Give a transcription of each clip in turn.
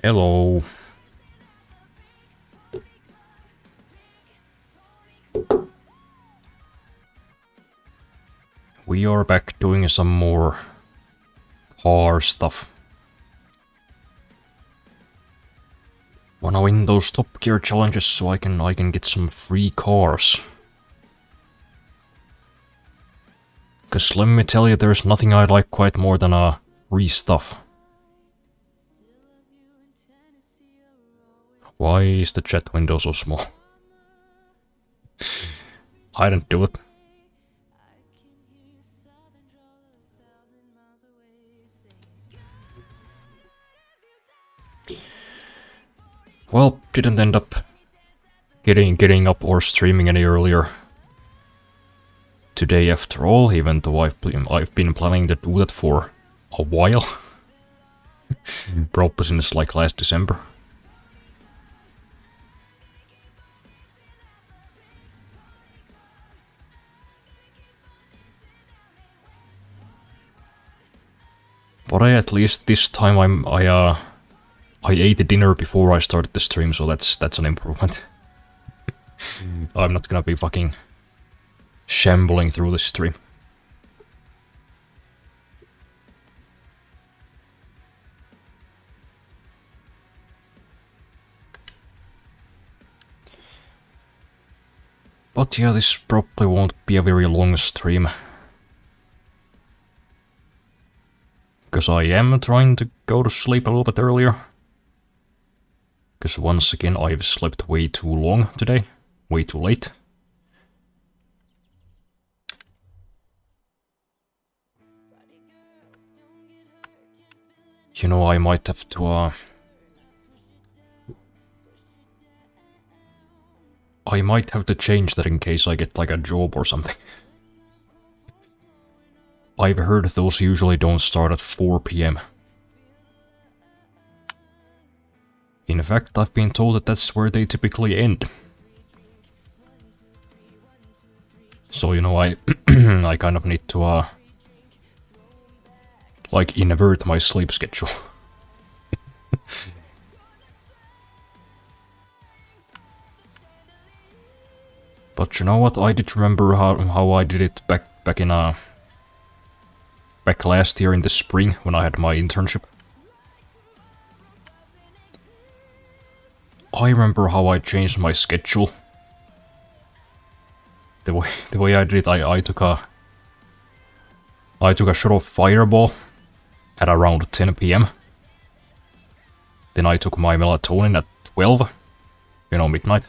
Hello. We are back doing some more car stuff. Wanna win those Top Gear challenges so I can get some free cars. Cause let me tell you, there's nothing I like quite more than free stuff. Why is the chat window so small? I didn't do it. Well, didn't end up getting up or streaming any earlier today after all, even though I've been planning to do that for a while. Probably since like last December. But at least this time I ate dinner before I started the stream, so that's an improvement. I'm not gonna be fucking shambling through the stream. But yeah, this probably won't be a very long stream. Because I am trying to go to sleep a little bit earlier. Because once again, I've slept way too long today. Way too late. You know, I might have to, I might have to change that in case I get like a job or something. I've heard those usually don't start at 4 PM. In fact, I've been told that that's where they typically end. So, you know, I I kind of need to, like, invert my sleep schedule. But you know what? I did remember how I did it back in back last year in the spring when I had my internship. I remember how I changed my schedule. The way I did it, I took a shot of Fireball at around 10 PM. Then I took my melatonin at 12, you know, midnight.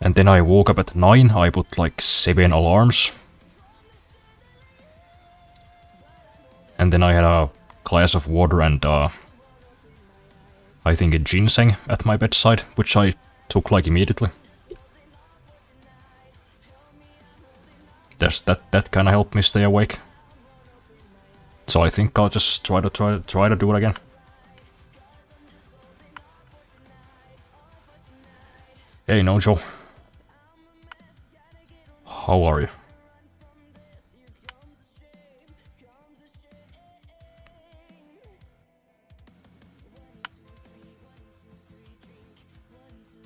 And then I woke up at 9, I put like 7 alarms. And then I had a glass of water and I think a ginseng at my bedside, which I took like immediately. That kind of helped me stay awake. So I think I'll just try to do it again. Hey, Nojo. How are you?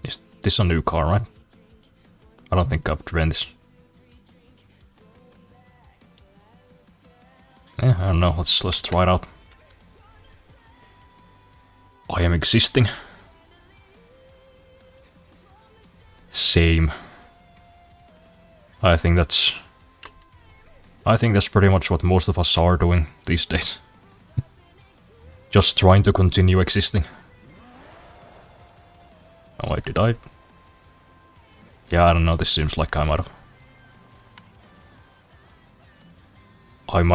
Is this a new car, right? I don't think I've driven this. Yeah, I don't know, let's try it out. I am existing. Same. I think that's pretty much what most of us are doing these days. Just trying to continue existing. Oh wait, did I? Yeah, I don't know, this seems like I might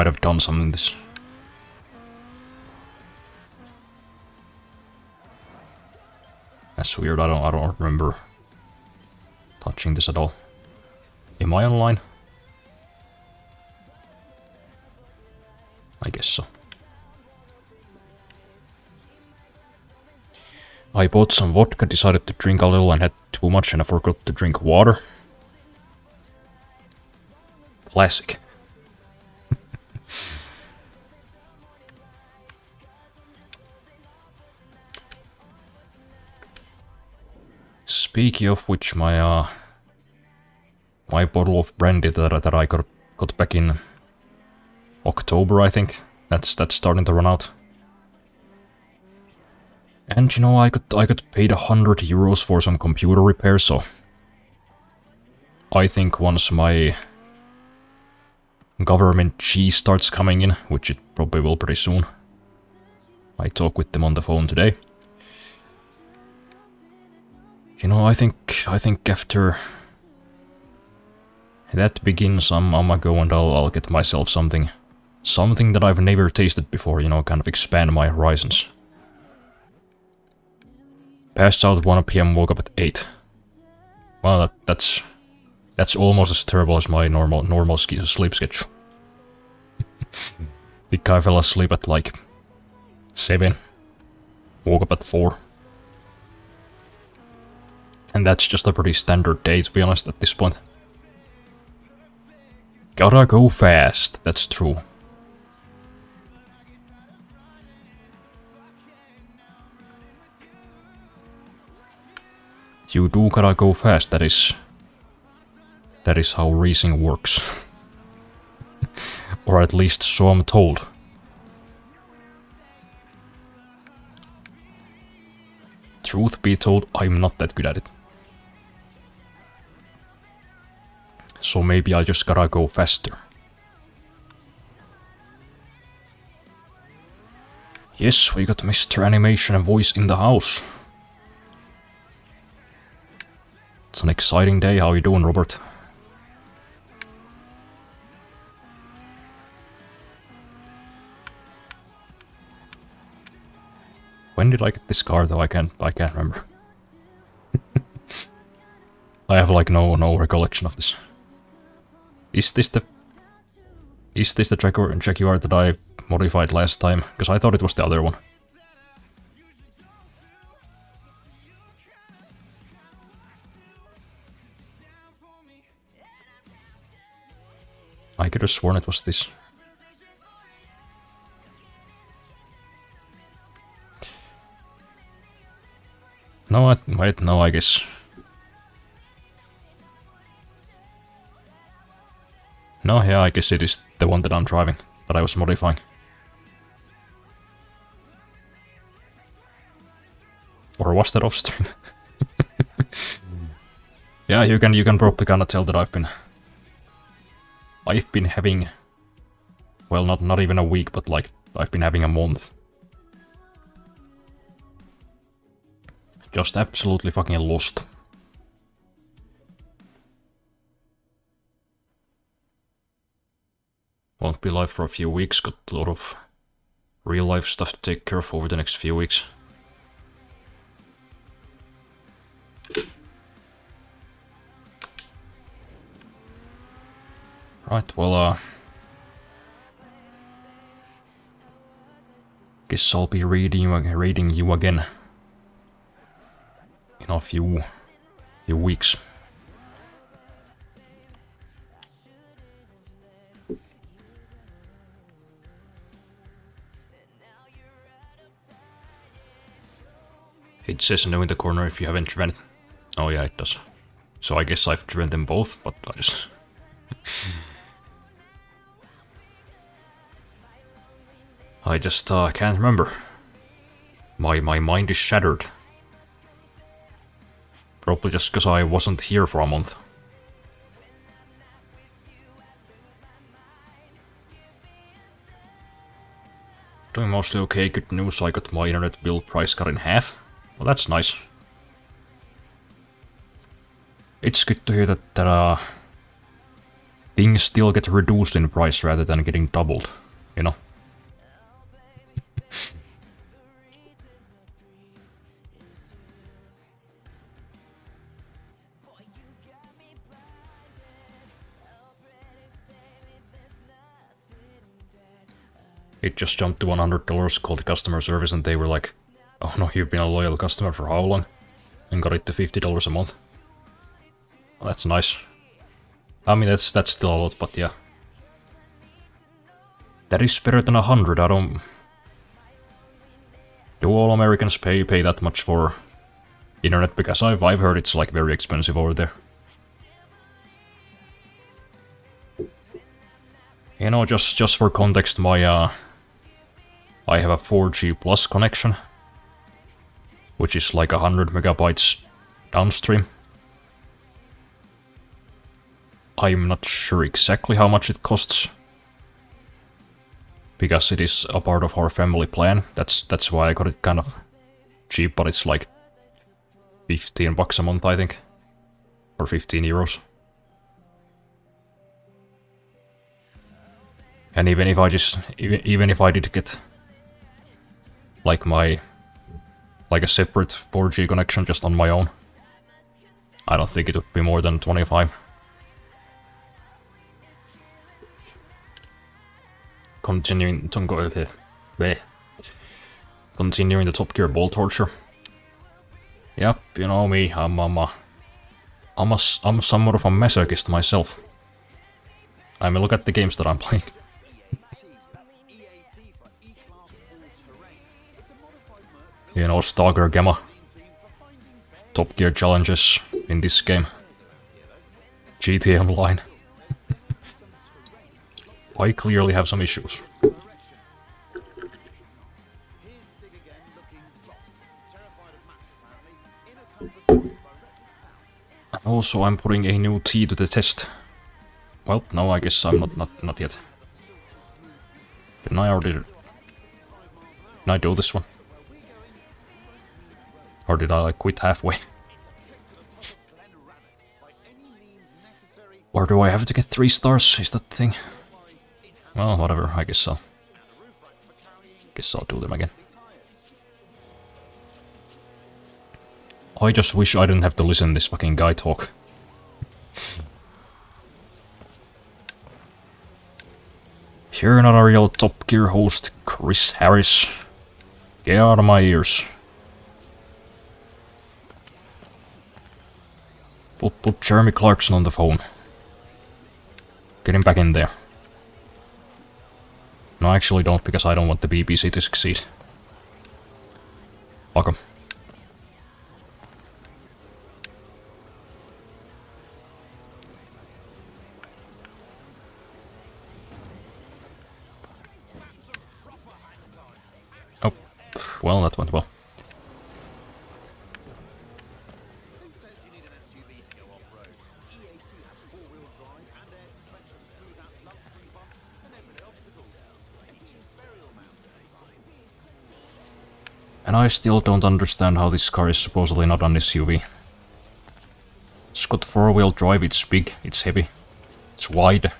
have done something in this. That's weird, I don't remember touching this at all. Am I online? I guess so. I bought some vodka, decided to drink a little and had too much and I forgot to drink water. Classic. Speaking of which, my bottle of brandy that I got back in October, I think, that's starting to run out. And you know, I got paid €100 for some computer repair, so I think once my government cheese starts coming in, which it probably will pretty soon, I talked with them on the phone today. You know, I think after that begins, I'ma go and I'll get myself something that I've never tasted before, you know, kind of expand my horizons. Passed out at 1 PM, woke up at 8. Well, that's almost as terrible as my normal sleep schedule. I think I fell asleep at like 7, woke up at 4. And that's just a pretty standard day, to be honest, at this point. Gotta go fast, that's true. You do gotta go fast, that is how racing works. Or at least so I'm told. Truth be told, I'm not that good at it. So maybe I just gotta go faster. Yes, we got Mr. Animation and Voice in the house. It's an exciting day. How you doing, Robert? When did I get this car though? I can't remember. I have like no recollection of this. Is this the Jaguar that I modified last time? Because I thought it was the other one. I could have sworn it was this. No, wait, no, I guess. No, yeah, I guess it is the one that I'm driving, that I was modifying. Or was that off stream? Yeah, you can probably kinda tell that I've been having, well, not even a week, but like I've been having a month. Just absolutely fucking lost. Won't be live for a few weeks, got a lot of real life stuff to take care of over the next few weeks. Right, well, guess I'll be reading you again in a few weeks. It says no in the corner if you haven't driven it. Oh yeah, it does. So I guess I've driven them both, but I just... I just can't remember. My mind is shattered. Probably just because I wasn't here for a month. Doing mostly okay, good news, I got my internet bill price cut in half. Well, that's nice. It's good to hear that things still get reduced in price rather than getting doubled, you know? It just jumped to $100, called customer service, and they were like, oh no, you've been a loyal customer for how long? And got it to $50 a month. Well, that's nice. I mean, that's still a lot, but yeah. That is better than 100, I don't... Do all Americans pay that much for internet, because I've heard it's like very expensive over there. You know, just for context, my I have a 4G plus connection, which is like 100 megabytes downstream. I'm not sure exactly how much it costs, because it is a part of our family plan. That's why I got it kind of cheap, but it's like 15 bucks a month, I think, or 15 euros. And even if I did get like a separate 4G connection just on my own, I don't think it would be more than 25. Continuing the Top Gear ball torture. Yep, you know me, I'm somewhat of a masochist myself. I mean, look at the games that I'm playing. You know, Stalker Gamma, Top Gear challenges in this game, GTA Online. I clearly have some issues. Also, I'm putting a new T to the test. Well, no, I guess I'm not yet. Didn't I already... Didn't I do this one? Or did I like quit halfway? Or do I have to get 3 stars? Is that the thing? Well, whatever, I guess so. Guess I'll do them again. I just wish I didn't have to listen to this fucking guy talk. You're not a real Top Gear host, Chris Harris. Get out of my ears. Put Jeremy Clarkson on the phone. Get him back in there. No, actually don't, because I don't want the BBC to succeed. Fuck 'em. Oh, well, that went well. And I still don't understand how this car is supposedly not an SUV. It's got 4-wheel drive, it's big, it's heavy, it's wide.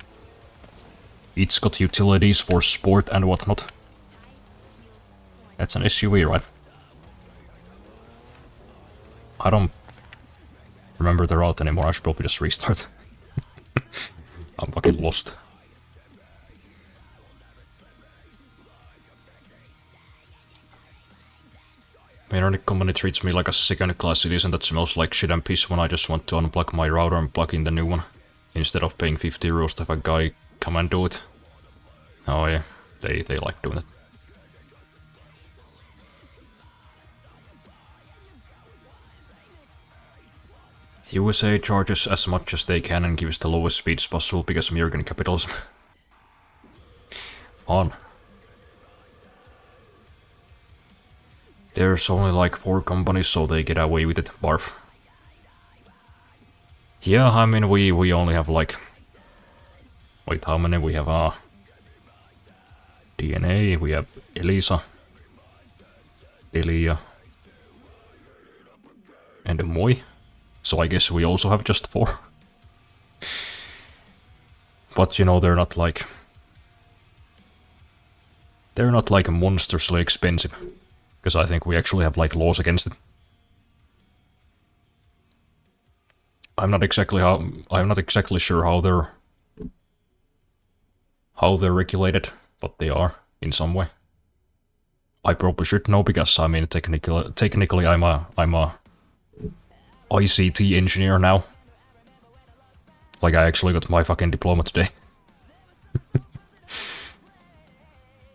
It's got utilities for sport and whatnot. That's an SUV, right? I don't remember the route anymore, I should probably just restart. I'm fucking lost. My internet company treats me like a second-class citizen that smells like shit and piss when I just want to unplug my router and plug in the new one, instead of paying 50 euros to have a guy come and do it. Oh yeah, they like doing it. USA charges as much as they can and gives the lowest speeds possible because American capitalism. On. There's only like 4 companies, so they get away with it. Barf. Yeah, I mean, we only have like... Wait, how many? We have DNA, we have Elisa, Elia, and Moi. So I guess we also have just 4. But you know, they're not like monstrously expensive. Because I think we actually have like laws against it. I'm not exactly sure how they're regulated, but they are in some way. I probably should know because I mean technically I'm a ICT engineer now. Like I actually got my fucking diploma today.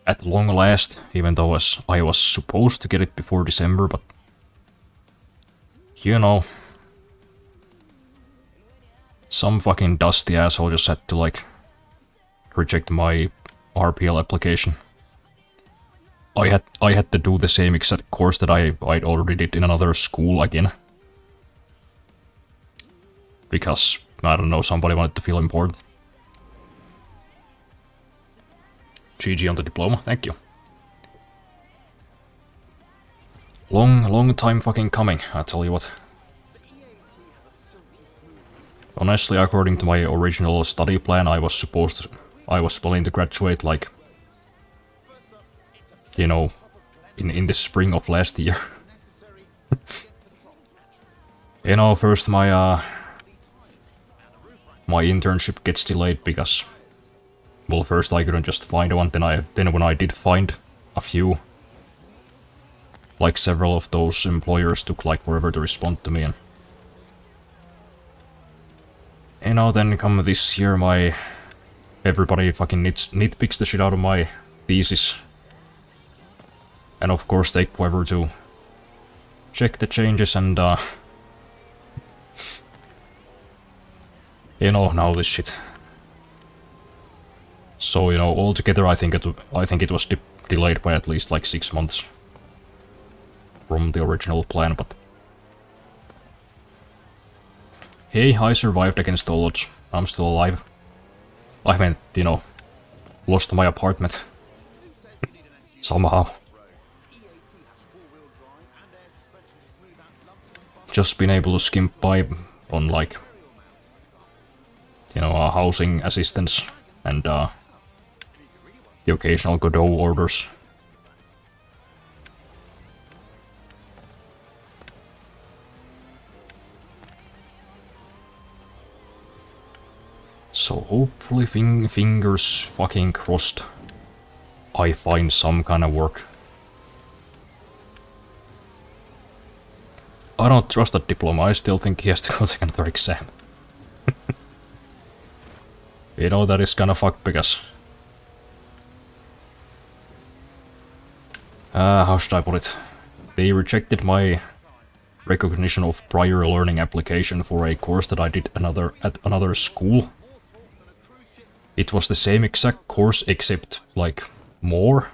At long last, even though I was supposed to get it before December, but you know, some fucking dusty asshole just had to, like, reject my RPL application. I had to do the same exact course that I'd already did in another school again. Because, I don't know, somebody wanted to feel important. GG on the diploma, thank you. Long time fucking coming, I tell you what. Honestly, according to my original study plan, I was planning to graduate, like, you know, in the spring of last year. You know, first my internship gets delayed because, well, first I couldn't just find one, then when I did find a few, like several of those employers took like forever to respond to me, and you know, then come this year, everybody fucking nitpicks the shit out of my thesis, and of course take forever to check the changes, and you know, now this shit. So, you know, altogether I think it was delayed by at least like 6 months from the original plan, but hey, I survived against all odds. I'm still alive. I haven't, you know, lost my apartment. Somehow. Just been able to skimp by on, like, you know, housing assistance and the occasional Godot orders. So hopefully, fingers fucking crossed, I find some kind of work. I don't trust that diploma, I still think he has to go take another exam. You know, that is kinda fucked because... how should I put it? They rejected my recognition of prior learning application for a course that I did at another school. It was the same exact course except, like, more.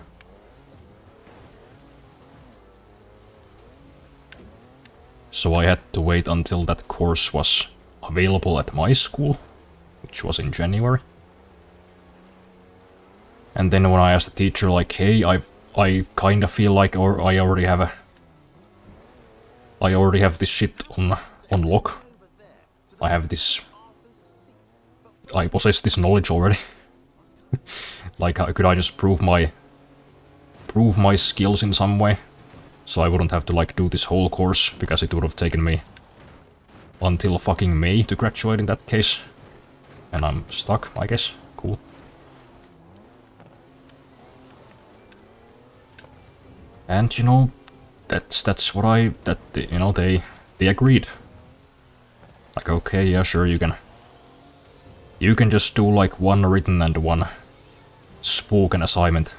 So I had to wait until that course was available at my school, which was in January. And then when I asked the teacher, like, hey, I kinda feel like I already have this shit on lock. I possess this knowledge already. Like, could I just prove my skills in some way? So I wouldn't have to, like, do this whole course, because it would have taken me until fucking May to graduate in that case. And I'm stuck, I guess. Cool. And, you know, that's what you know, they agreed. Like, okay, yeah, sure, you can just do, like, one written and one spoken assignment.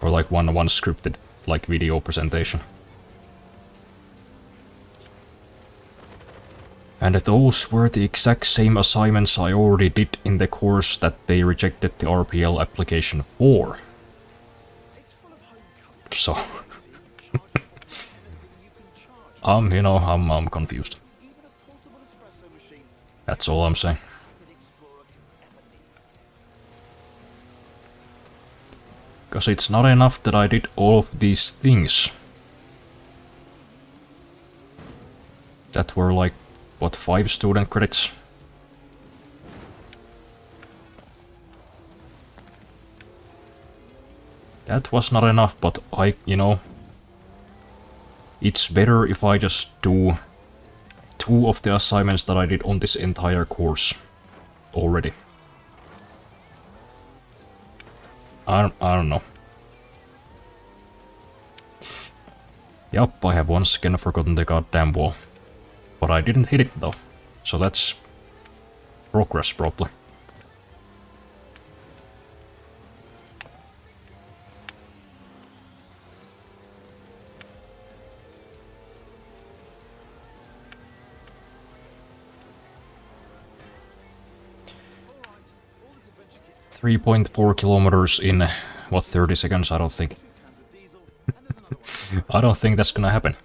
Or, like, one scripted, like, video presentation. And those were the exact same assignments I already did in the course that they rejected the RPL application for. So... you know, I'm confused. That's all I'm saying. Because it's not enough that I did all of these things. That were like, what, 5 student credits? That was not enough, but you know... It's better if I just do 2 of the assignments that I did on this entire course already. I don't know. Yup, I have once again forgotten the goddamn wall. But I didn't hit it though, so that's progress probably. 3.4 kilometers in, what, 30 seconds? I don't think. I don't think that's gonna happen.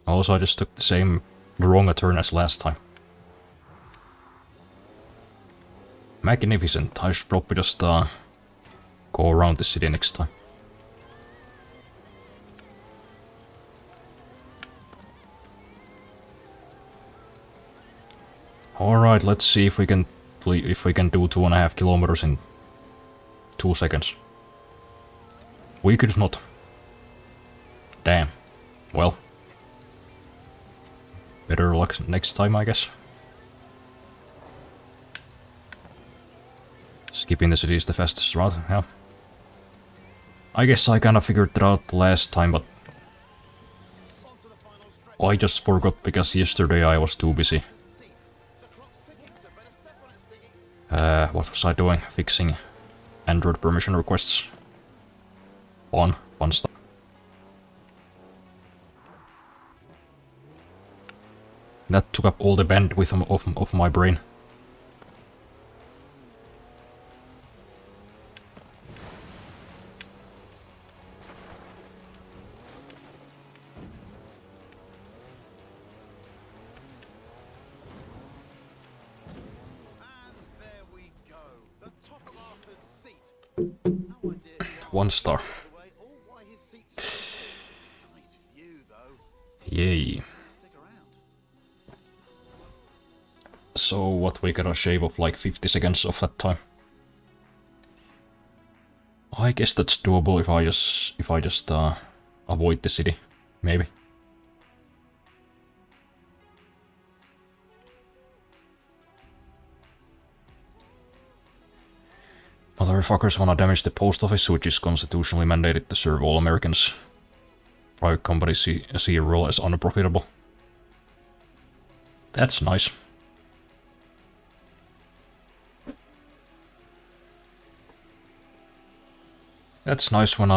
Also, I just took the wrong turn as last time. Magnificent. I should probably just go around the city next time. Alright, let's see if we can do 2.5 kilometers in 2 seconds. We could not. Damn. Well. Better luck next time, I guess. Skipping the city is the fastest route, yeah. I guess I kinda figured it out last time, but I just forgot because yesterday I was too busy. What was I doing? Fixing Android permission requests. Fun stuff. That took up all the bandwidth of my brain. One star. Yay. So what, we gotta shave off like 50 seconds of that time? I guess that's doable if I just avoid the city, maybe. Motherfuckers wanna damage the post office, which is constitutionally mandated to serve all Americans. Private companies see a role as unprofitable. That's nice. That's nice when,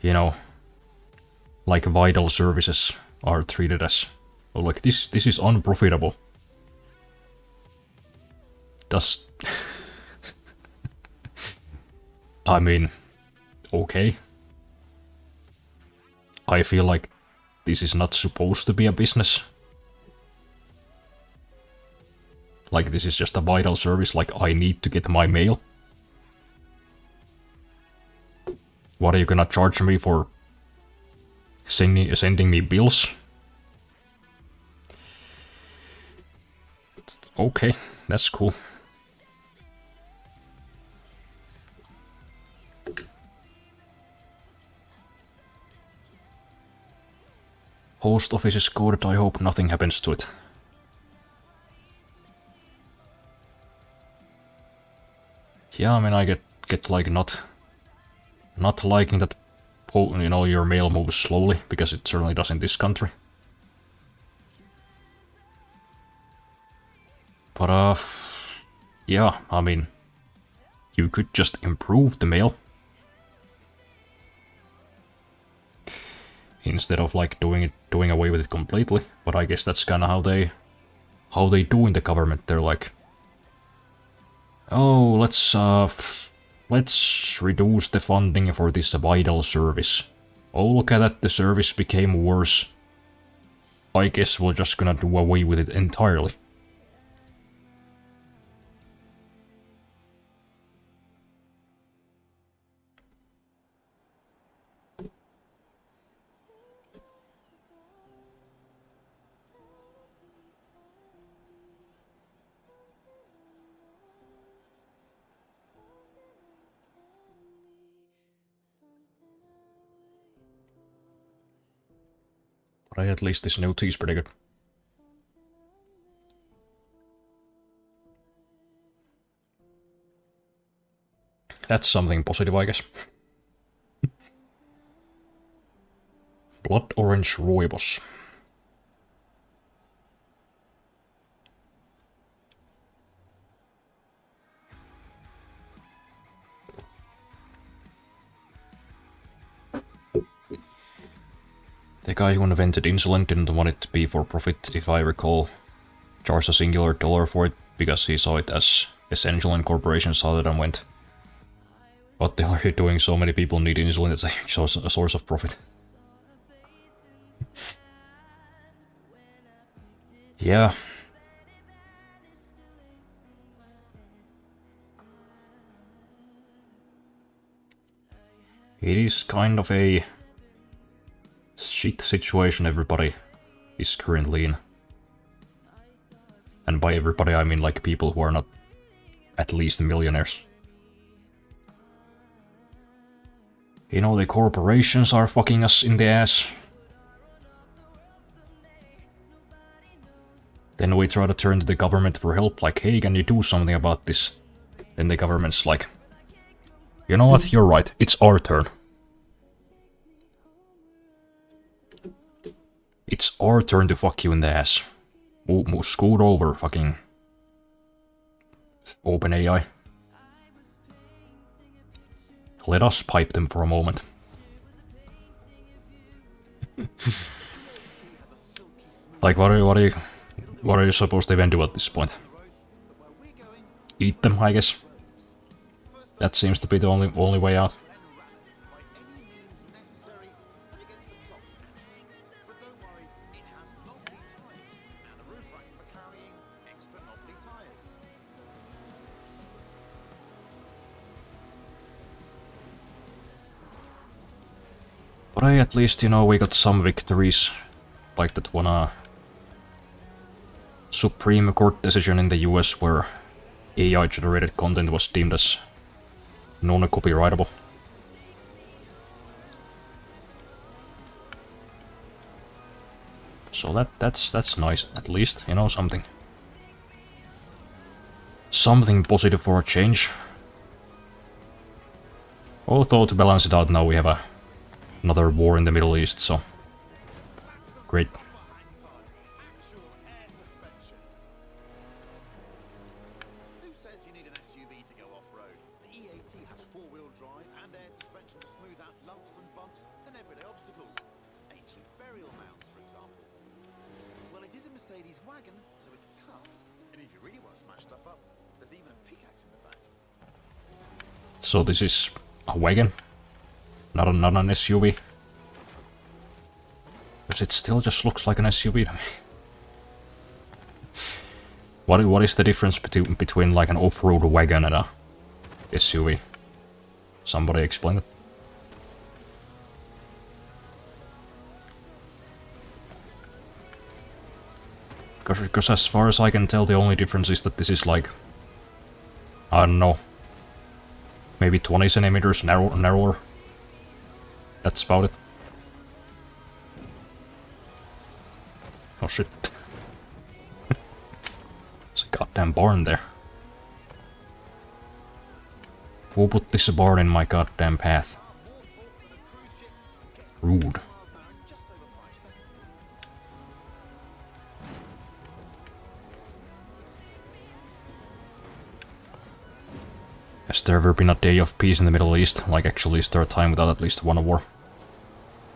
you know, like vital services are treated as, oh, like this is unprofitable. Does... I mean, okay. I feel like this is not supposed to be a business. Like this is just a vital service, like I need to get my mail. What are you gonna charge me for sending me bills? Okay, that's cool. Post office is coded, I hope nothing happens to it. Yeah, I mean, I get like not liking that, you know, your mail moves slowly, because it certainly does in this country. But yeah, I mean, you could just improve the mail. Instead of like doing away with it completely. But I guess that's kinda how they do in the government. They're like, oh, let's reduce the funding for this vital service. Oh, look at that, the service became worse. I guess we're just gonna do away with it entirely. But at least this new tea is pretty good. That's something positive, I guess. Blood orange rooibos. The guy who invented insulin didn't want it to be for profit, if I recall. Charged a singular dollar for it because he saw it as essential and corporations saw it and went, what the hell are you doing? So many people need insulin, it's a source of profit. Yeah. It is kind of a shit situation everybody is currently in. And by everybody I mean like people who are not at least millionaires. You know, the corporations are fucking us in the ass. Then we try to turn to the government for help, like, hey, can you do something about this? Then the government's like, you know what, you're right, it's our turn. It's our turn to fuck you in the ass. Scoot over, fucking OpenAI. Let us pipe them for a moment. Like, what are you supposed to even do at this point? Eat them, I guess. That seems to be the only way out. But at least, you know, we got some victories. Like that one Supreme Court decision in the US where AI-generated content was deemed as non-copyrightable. So that's nice, at least, you know, something. Something positive for a change. Although to balance it out now we have another war in the Middle East, so great. So this is a wagon, not an SUV. Because it still just looks like an SUV to me. What is the difference between like an off-road wagon and a SUV? Somebody explain it. Because as far as I can tell, the only difference is that this is like, I don't know, maybe 20 centimeters narrower. That's about it. Oh shit. There's a goddamn barn there. Who put this barn in my goddamn path? Rude. Has there ever been a day of peace in the Middle East? Like actually start time without at least one war?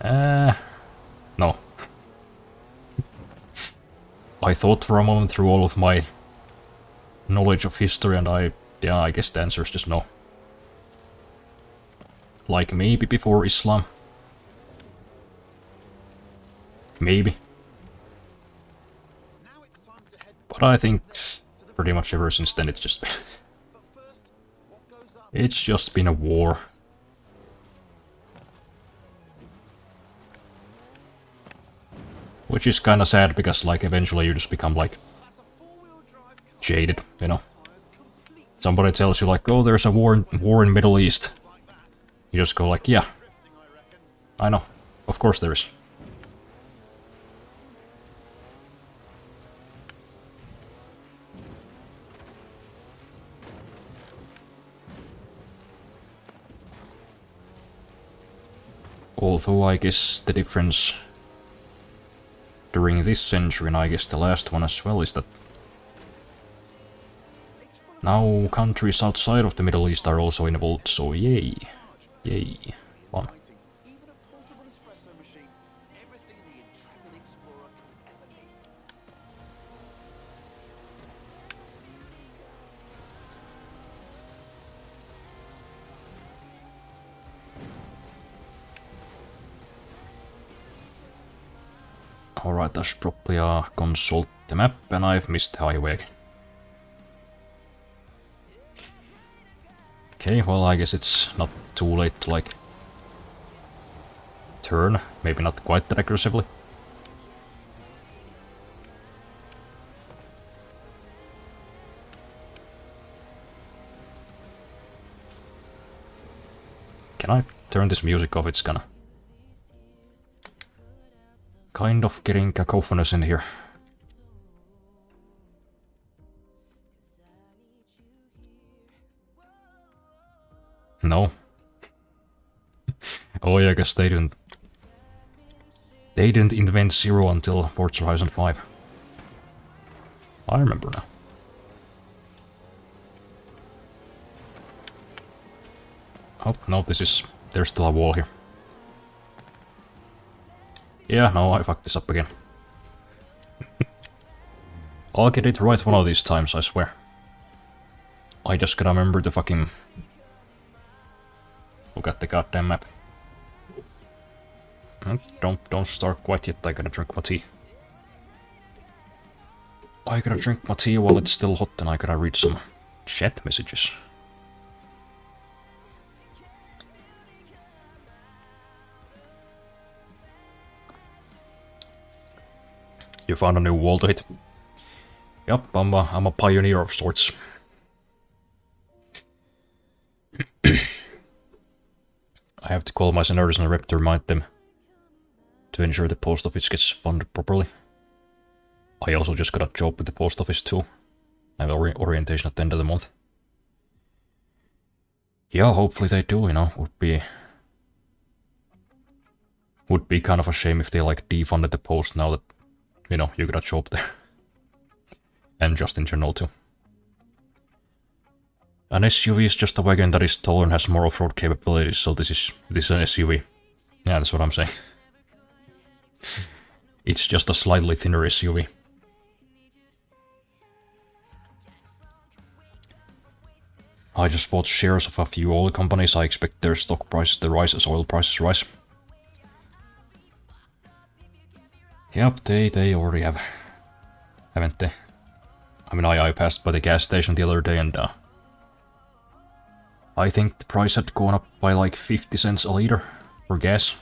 No. I thought for a moment through all of my knowledge of history and I guess the answer is just no. Like maybe before Islam. Maybe. But I think pretty much ever since then it's just it's just been a war. Which is kinda sad because like eventually you just become like jaded, you know. Somebody tells you like, oh, there's a war in Middle East. You just go like, yeah. I know. Of course there is. Although I guess the difference during this century, and I guess the last one as well, is that now countries outside of the Middle East are also involved, so yay. Yay. Fun. Alright, I should probably consult the map, and I've missed the highway again. Okay, well, I guess it's not too late to, like, turn. Maybe not quite that aggressively. Can I turn this music off? It's kind of getting cacophonous in here. No. Oh yeah, I guess they didn't invent Zero until Forza Horizon 5. I remember now. Oh, no, there's still a wall here. Yeah, no, I fucked this up again. I'll get it right one of these times, I swear. I just gotta remember to fucking look at the goddamn map. Don't start quite yet, I gotta drink my tea. I gotta drink my tea while it's still hot, and I gotta read some chat messages. You found a new wall to hit. Yup, I'm a pioneer of sorts. I have to call my senators and rep to remind them to ensure the post office gets funded properly. I also just got a job with the post office too. I have orientation at the end of the month. Yeah, hopefully they do, you know, would be kind of a shame if they like defunded the post now that, you know, you got a job there. And just in general too. An SUV is just a wagon that is taller and has more off-road capabilities, so this is an SUV. Yeah, that's what I'm saying. It's just a slightly thinner SUV. I just bought shares of a few oil companies. I expect their stock prices to rise as oil prices rise. Yep, they already have, haven't they? I mean, I passed by the gas station the other day and I think the price had gone up by like 50 cents a liter for gas.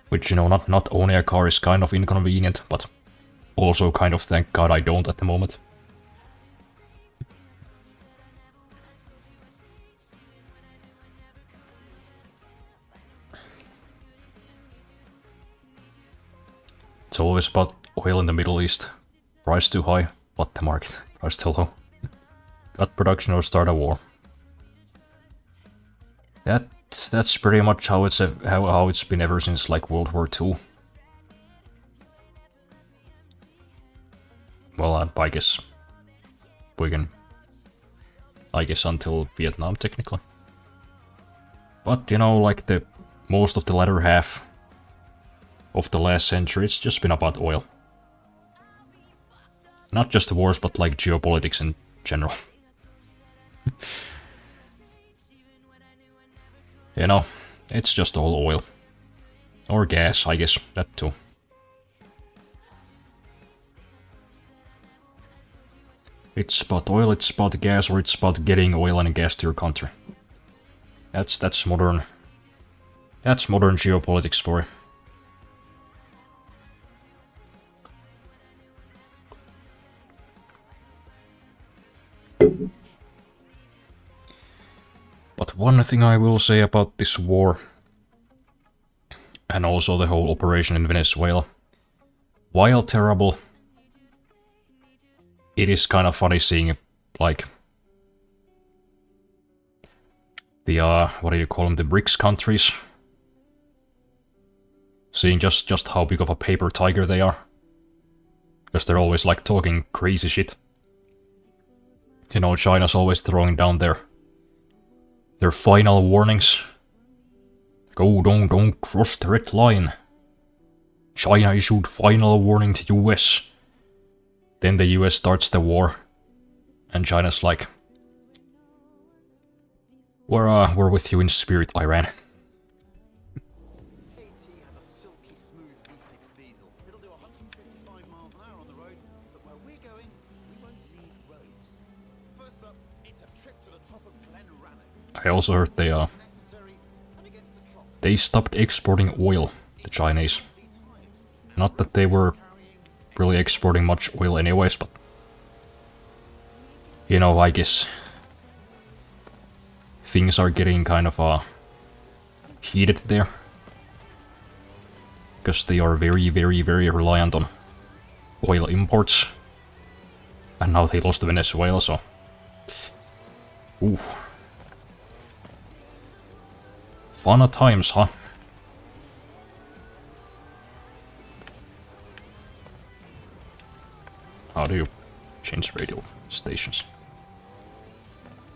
Which, you know, not owning a car is kind of inconvenient, but also kind of thank God I don't at the moment. It's always about oil in the Middle East. Price too high, but the market. Price too low. Cut production or start a war. That's pretty much how it's been ever since like World War II. Well, I guess until Vietnam technically. But you know, like the most of the latter half of the last century, it's just been about oil. Not just the wars, but like geopolitics in general. You know, it's just all oil. Or gas, I guess, that too. It's about oil, it's about gas, or it's about getting oil and gas to your country. That's modern geopolitics for you. But one thing I will say about this war, and also the whole operation in Venezuela, while terrible, it is kind of funny seeing, like, the, what do you call them, the BRICS countries, seeing just how big of a paper tiger they are. Because they're always, like, talking crazy shit. You know, China's always throwing down their final warnings. Go, don't cross the red line. China issued final warning to US. Then the US starts the war. And China's like, we're with you in spirit, Iran. I also heard they stopped exporting oil, the Chinese. Not that they were really exporting much oil anyways, but you know, I guess things are getting kind of heated there. Because they are very, very, very reliant on oil imports. And now they lost Venezuela, so... Ooh. Fun times, huh? How do you change radio stations?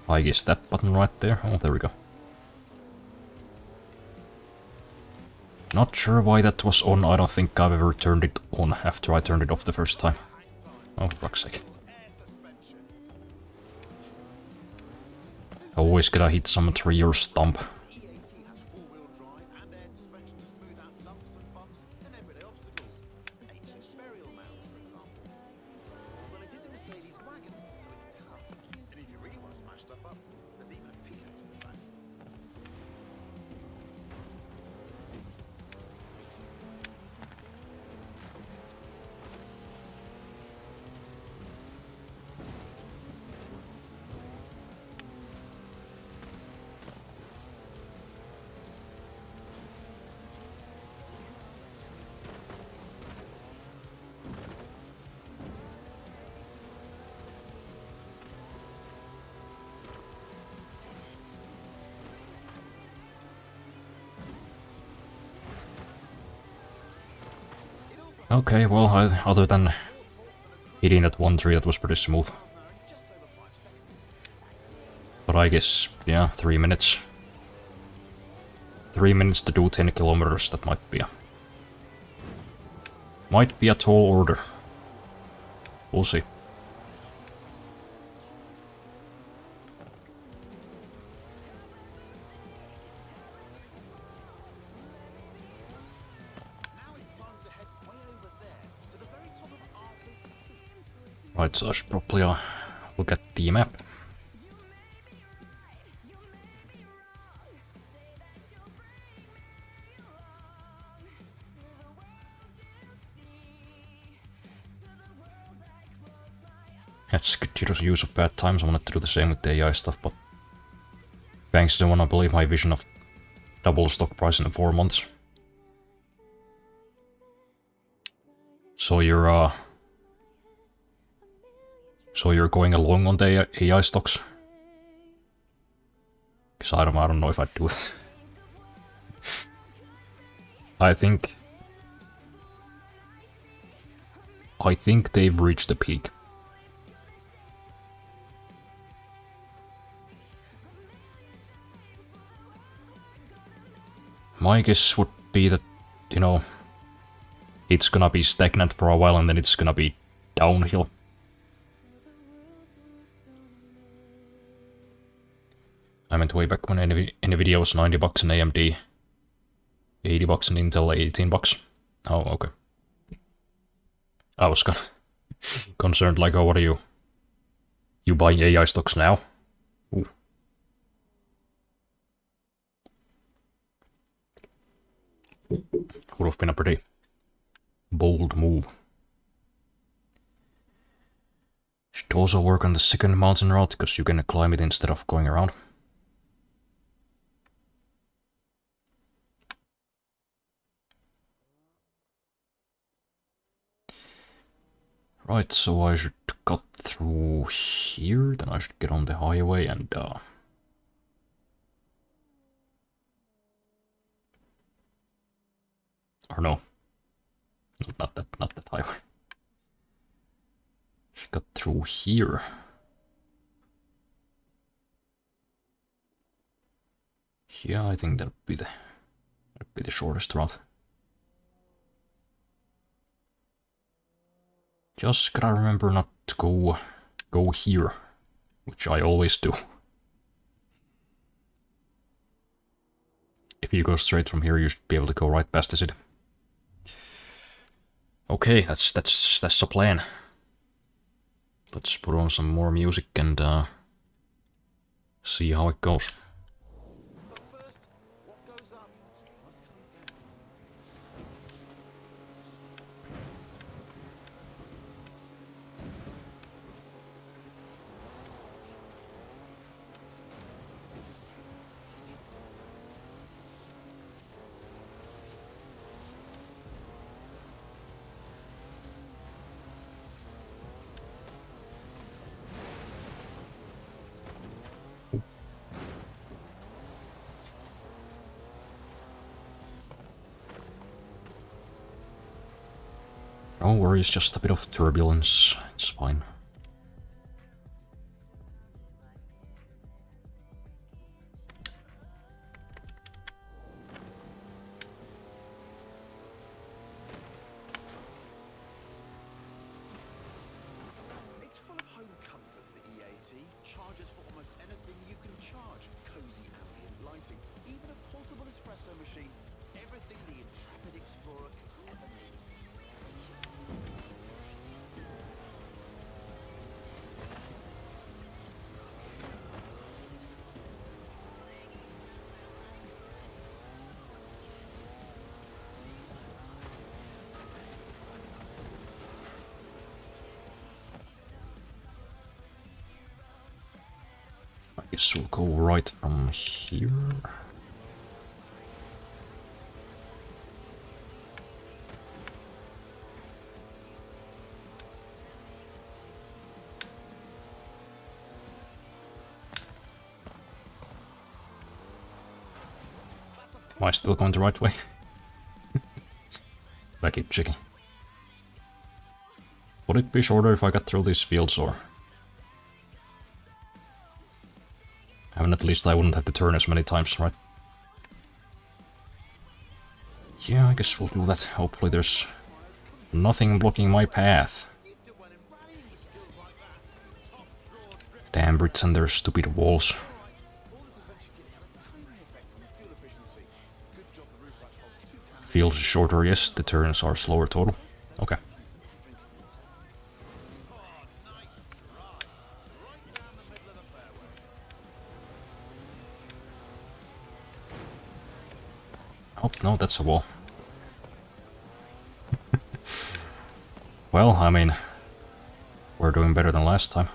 I guess that button right there. Oh, there we go. Not sure why that was on. I don't think I've ever turned it on after I turned it off the first time. Oh, for fuck's sake. Always gotta hit some tree or stump. Okay, well, other than hitting that one tree, that was pretty smooth. But I guess, yeah, 3 minutes. 3 minutes to do 10 kilometers, that might be a tall order. We'll see. Right, so I should probably look at the map. That's Kiri's use of bad times. I wanted to do the same with the AI stuff, but banks didn't want to believe my vision of double stock price in 4 months. So you're going along on the AI stocks? Because I don't know if I'd do it. I think they've reached the peak. My guess would be that, you know, it's gonna be stagnant for a while and then it's gonna be downhill. I meant way back when Nvidia was $90 and AMD $80 and Intel $18. Oh, okay. I was concerned, like, oh, what are you? You buying AI stocks now? Ooh. Would have been a pretty bold move. Should also work on the second mountain route, because you can climb it instead of going around. Right, so I should cut through here, then I should get on the highway and or no. Not that highway. Should cut through here. Yeah, I think that'd be the shortest route. Just gotta remember not to go here, which I always do. If you go straight from here, you should be able to go right past the city. Okay, that's the plan. Let's put on some more music and see how it goes. No worries, just a bit of turbulence. It's fine. It's full of home comforts, the EAT. Charges for almost anything you can charge. Cozy ambient lighting, even a portable espresso machine. Everything the intrepid explorer could ever need. I guess we'll go right from here. Am I still going the right way? I keep checking. Would it be shorter if I got through these fields, or... I mean, at least I wouldn't have to turn as many times, right? Yeah, I guess we'll do that. Hopefully there's nothing blocking my path. Damn Brits and their stupid walls. Feels shorter, yes. The turns are slower total. Okay. Oh, no, that's a wall. Well, I mean, we're doing better than last time.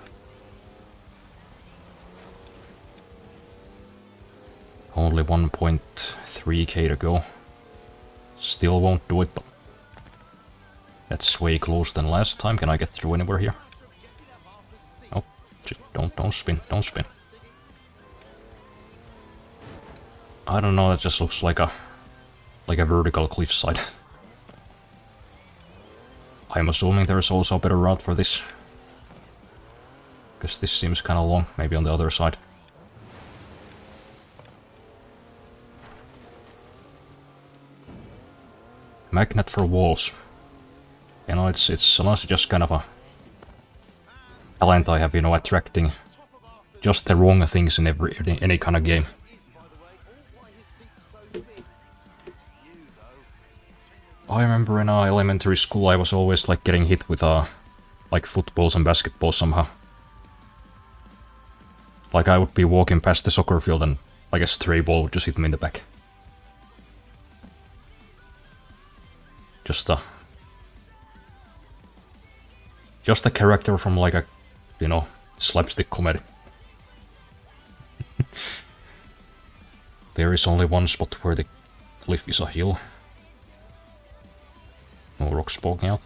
Only 1.3k to go. Still won't do it, but that's way closer than last time. Can I get through anywhere here? Oh, just don't spin, don't spin. I don't know, that just looks like a vertical cliffside. I'm assuming there's also a better route for this. Because this seems kind of long, maybe on the other side. Magnet for walls. You know, it's honestly just kind of a talent I have, you know, attracting just the wrong things in any kind of game. I remember in elementary school I was always like getting hit with like footballs and basketballs somehow. Like I would be walking past the soccer field and like a stray ball would just hit me in the back. Just a character from like a, you know, slapstick comedy. There is only one spot where the cliff is a hill. No rocks poking out.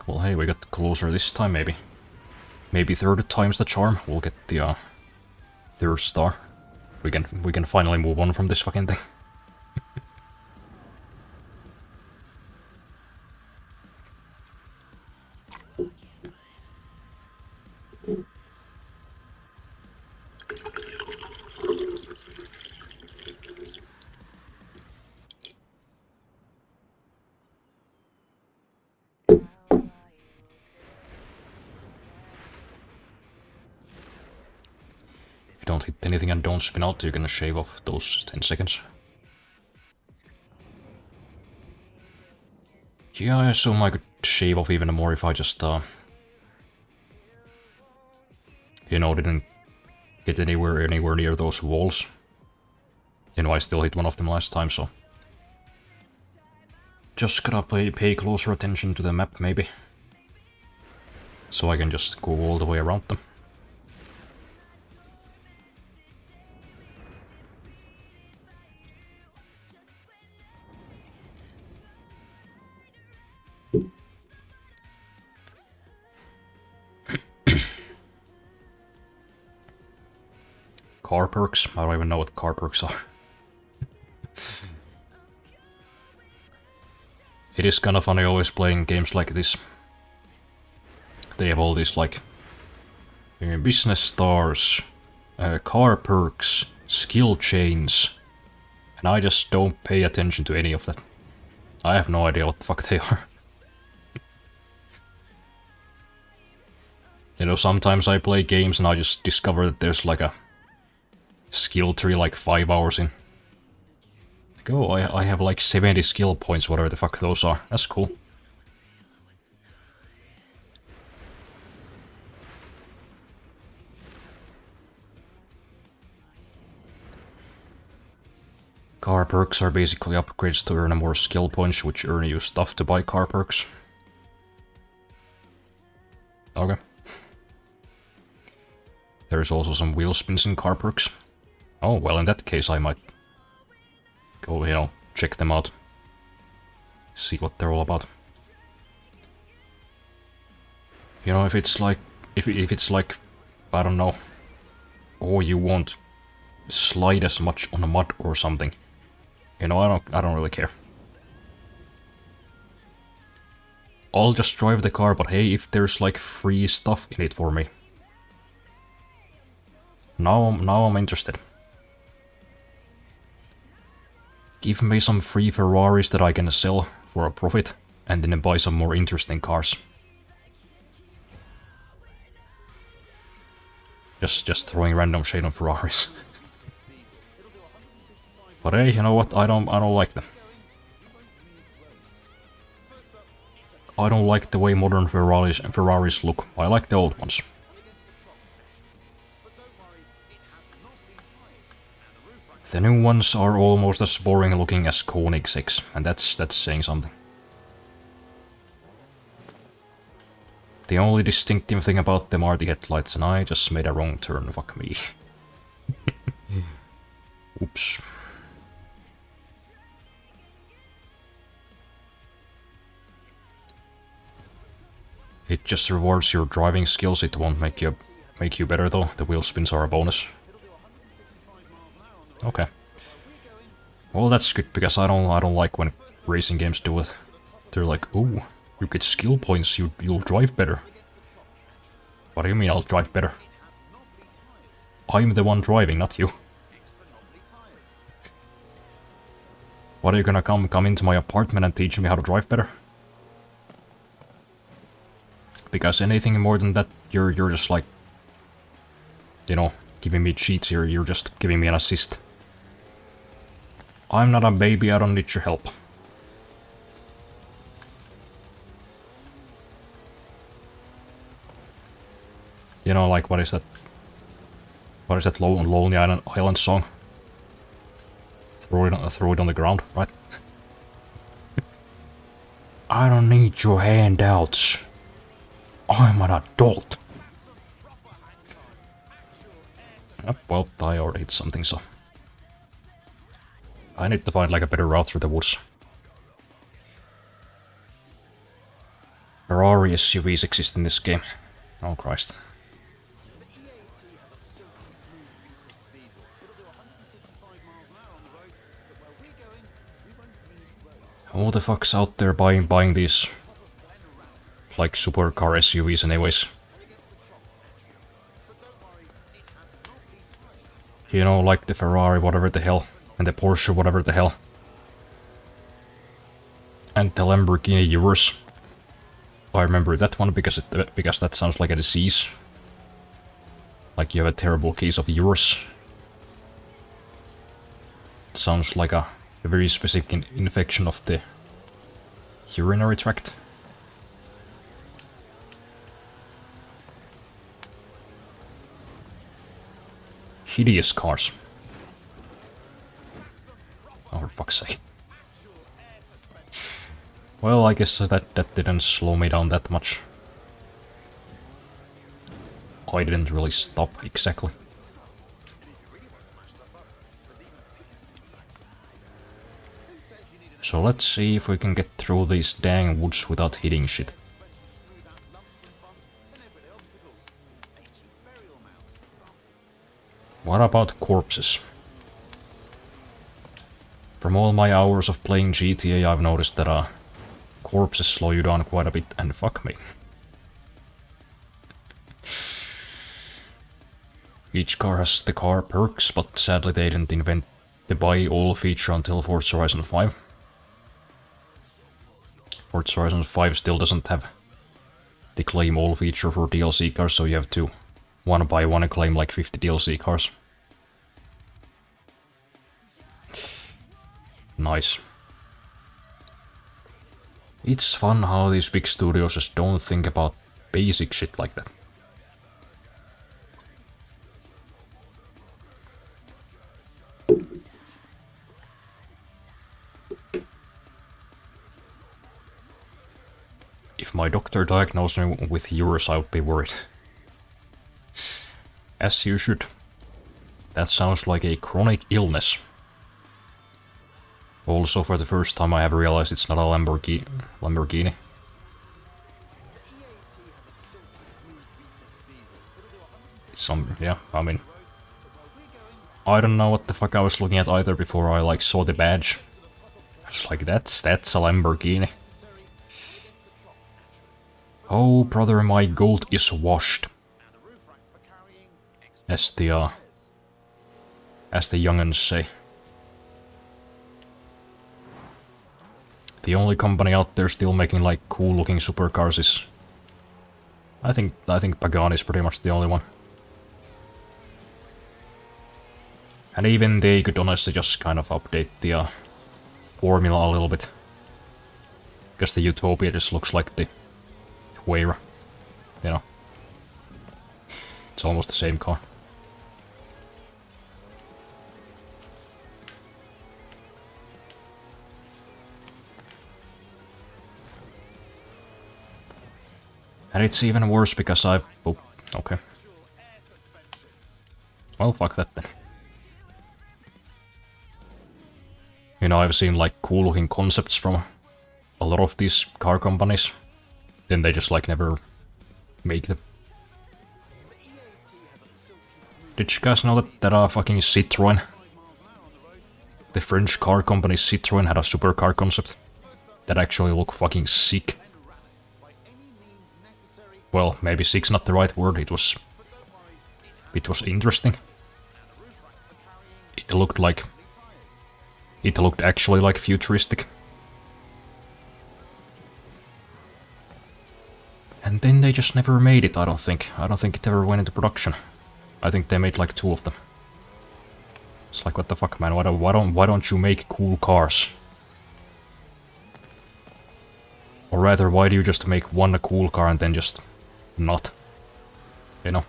Well, hey, we got closer this time, maybe. Maybe third time's the charm. We'll get the third star. We can finally move on from this fucking thing. If you don't hit anything and don't spin out, you can shave off those 10 seconds. Yeah, I assume I could shave off even more if I just, you know, didn't get anywhere near those walls. You know, I still hit one of them last time, so... Just gotta pay closer attention to the map, maybe. So I can just go all the way around them. Car perks? I don't even know what car perks are. It is kind of funny always playing games like this. They have all these like business stars, car perks, skill chains, and I just don't pay attention to any of that. I have no idea what the fuck they are. You know, sometimes I play games and I just discover that there's like a skill tree like 5 hours in. Like, oh, I have like 70 skill points, whatever the fuck those are. That's cool. Car perks are basically upgrades to earn more skill points, which earn you stuff to buy car perks. Okay. There's also some wheel spins in car perks. Oh, well, in that case I might go, you know, check them out. See what they're all about. You know, if it's like, if it's like, I don't know, or you won't slide as much on a mud or something. You know, I don't really care. I'll just drive the car, but hey, if there's like free stuff in it for me. Now I'm interested. Give me some free Ferraris that I can sell for a profit, and then buy some more interesting cars. Just throwing random shade on Ferraris. But hey, you know what? I don't like them. I don't like the way modern Ferraris look. I like the old ones. The new ones are almost as boring looking as Koenig 6, and that's saying something. The only distinctive thing about them are the headlights, and I just made a wrong turn, fuck me. Oops. It just rewards your driving skills, it won't make you better though. The wheel spins are a bonus. Okay. Well, that's good, because I don't like when racing games do it. They're like, ooh, you get skill points, you'll drive better. What do you mean I'll drive better? I'm the one driving, not you. What, are you gonna come into my apartment and teach me how to drive better? Because anything more than that, you're just like, you know, giving me cheats here, you're just giving me an assist. I'm not a baby, I don't need your help. You know, like, what is that? What is that Lonely Island song? Throw it on the ground, right? I don't need your handouts. I'm an adult. Well, I already hit something, so... I need to find like a better route through the woods. Ferrari SUVs exist in this game. Oh Christ. Who the fuck's out there buying these like supercar SUVs anyways? You know, like the Ferrari whatever the hell, and the Porsche whatever the hell. And the Lamborghini Urus. I remember that one because that sounds like a disease. Like you have a terrible case of Urus. Sounds like a very specific infection of the urinary tract. Hideous cars. Oh, for fuck's sake. Well, I guess that didn't slow me down that much. I didn't really stop exactly. So let's see if we can get through these dang woods without hitting shit. What about corpses? From all my hours of playing GTA, I've noticed that corpses slow you down quite a bit, and fuck me. Each car has the car perks, but sadly they didn't invent the buy all feature until Forza Horizon 5. Forza Horizon 5 still doesn't have the claim all feature for DLC cars, so you have to one by one claim like 50 DLC cars. Nice. It's fun how these big studios just don't think about basic shit like that. If my doctor diagnosed me with yours, I would be worried. As you should. That sounds like a chronic illness. Also, for the first time I have realized it's not a Lamborghini. It's some, yeah, I mean... I don't know what the fuck I was looking at either before I like saw the badge. I was like, that's a Lamborghini. Oh, brother, my gold is washed. As the young'uns say. The only company out there still making like cool looking supercars is... I think Pagani is pretty much the only one. And even they could honestly just kind of update the formula a little bit. Because the Utopia just looks like the Huayra, you know. It's almost the same car. And it's even worse because I've... Oh, okay. Well, fuck that then. You know, I've seen like cool looking concepts from a lot of these car companies. Then they just like never make them. Did you guys know that fucking Citroën, the French car company Citroën, had a supercar concept that actually looked fucking sick? Well, maybe sick's not the right word. It was interesting. It looked actually like futuristic. And then they just never made it, I don't think. I don't think it ever went into production. I think they made like 2 of them. It's like, what the fuck, man? Why don't you make cool cars? Or rather, why do you just make one cool car and then just not? You know?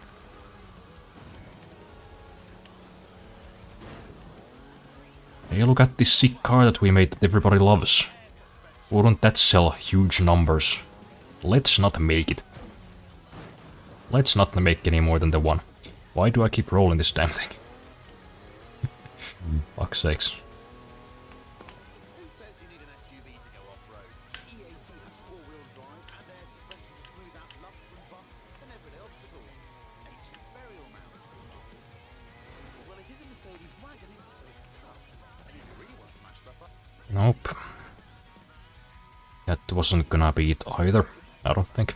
Hey, look at this sick car that we made that everybody loves. Wouldn't that sell huge numbers? Let's not make it. Let's not make any more than the one. Why do I keep rolling this damn thing? Fuck's sakes. Nope. That wasn't gonna be it either, I don't think.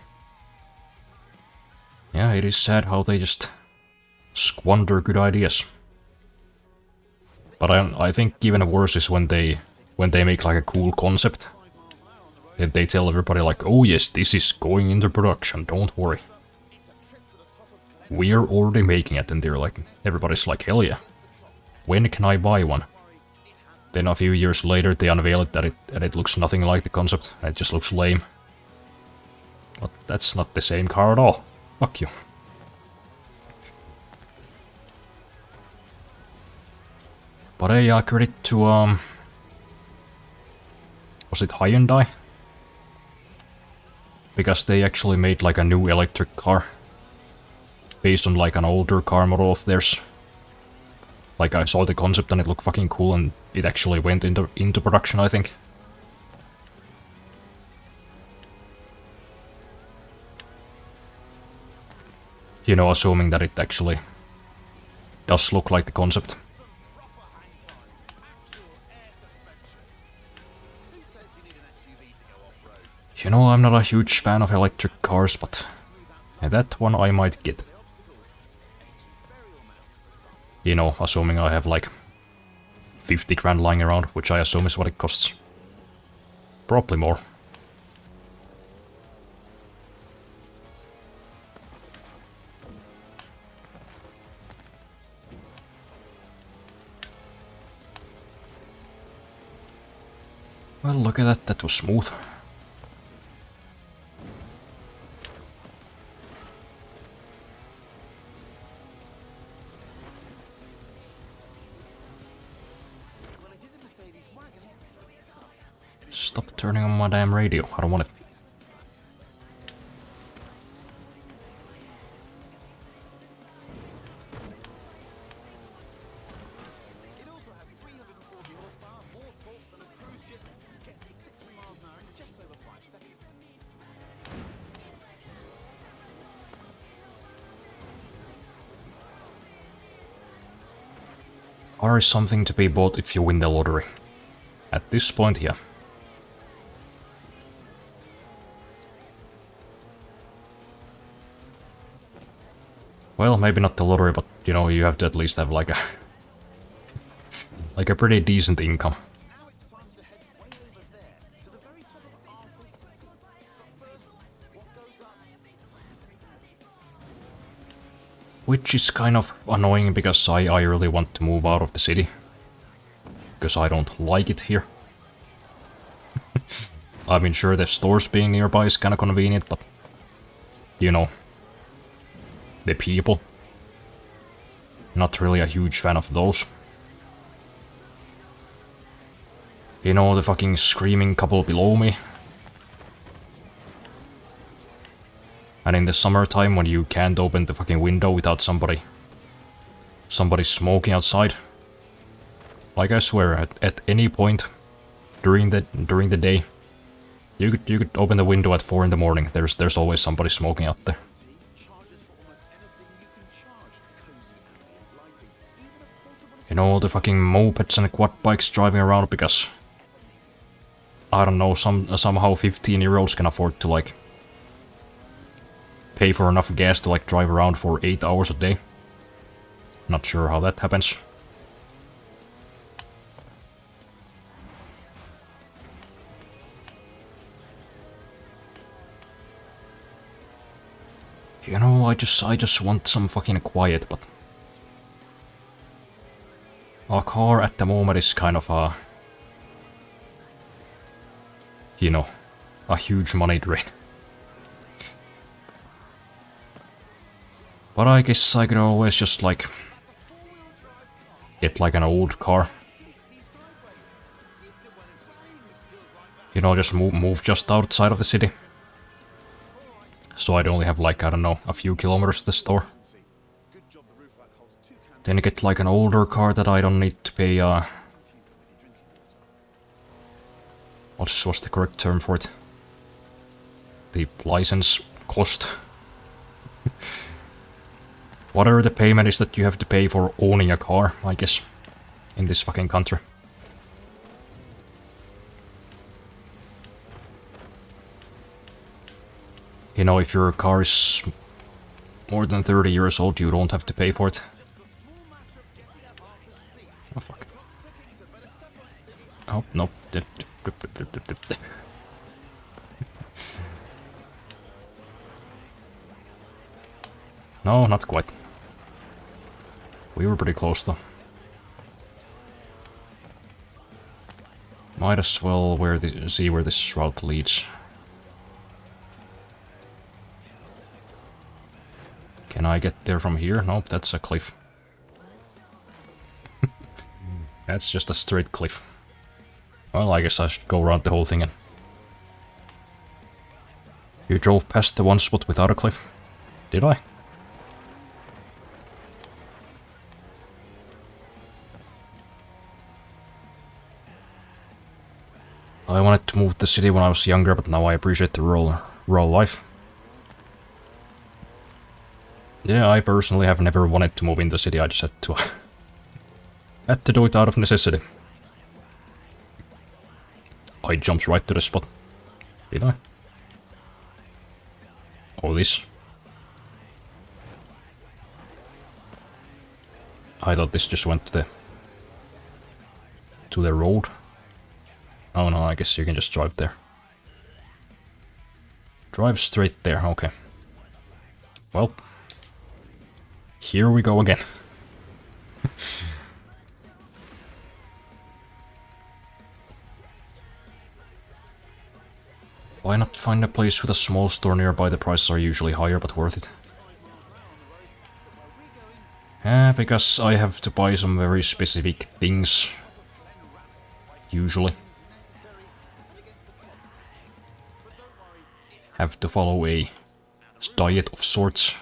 Yeah, it is sad how they just squander good ideas. But I think even worse is when they make like a cool concept. Then they tell everybody like, oh yes, this is going into production, don't worry. We're already making it, and they're like, everybody's like, hell yeah. When can I buy one? Then a few years later they unveil it and it looks nothing like the concept, and it just looks lame. But that's not the same car at all. Fuck you. But hey, credit to was it Hyundai? Because they actually made like a new electric car based on like an older car model of theirs. Like, I saw the concept and it looked fucking cool, and it actually went into production, I think. You know, assuming that it actually does look like the concept. You know, I'm not a huge fan of electric cars, but that one I might get. You know, assuming I have like 50 grand lying around, which I assume is what it costs. Probably more. Well, look at that, that was smooth. Stop turning on my damn radio, I don't want it. It also has 340 horsepower, more torque than a cruise ship, gets to 60 miles an hour in just over 5 seconds. Car is something to be bought if you win the lottery. At this point, yeah. Well, maybe not the lottery, but you know, you have to at least have like a like a pretty decent income. Now it's time to head way over there, to the very top of Arthur's Seat. But first, what goes up? Which is kind of annoying because I really want to move out of the city. Because I don't like it here. I mean, sure, the stores being nearby is kind of convenient, but you know, the people. Not really a huge fan of those. You know, the fucking screaming couple below me. And in the summertime when you can't open the fucking window without somebody smoking outside. Like I swear, at any point during the day, you could open the window at 4 in the morning. There's always somebody smoking out there. Charges for almost anything you can charge. Cozy ambient lighting, even a portable You know, the fucking mopeds and quad bikes driving around because I don't know, somehow 15-year-olds can afford to like pay for enough gas to like drive around for 8 hours a day. Not sure how that happens. You know, I just want some fucking quiet, but our car at the moment is kind of a, you know, a huge money drain. But I guess I could always just like get like an old car. You know, just move just outside of the city. So I'd only have like, I don't know, a few kilometers to the store. good job the roof rack holds 2 cans. Then get like an older car that I don't need to pay, what's the correct term for it? The license cost. Whatever the payment is that you have to pay for owning a car, I guess, in this fucking country. You know, if your car is more than 30 years old, you don't have to pay for it. Oh, fuck. Oh, nope. No, not quite. We were pretty close, though. Might as well see where this route leads. Can I get there from here? Nope, that's a cliff. That's just a straight cliff. Well, I guess I should go around the whole thing and... You drove past the one spot without a cliff? Did I? I wanted to move to the city when I was younger, but now I appreciate the rural life. Yeah, I personally have never wanted to move in the city, I just had to do it out of necessity. I jumped right to the spot. Did I? Oh, this. I thought this just went to the road. Oh no, I guess you can just drive there. Drive straight there, okay. Well, here we go again. Why not find a place with a small store nearby? The prices are usually higher, but worth it. Because I have to buy some very specific things. Usually. Have to follow a diet of sorts.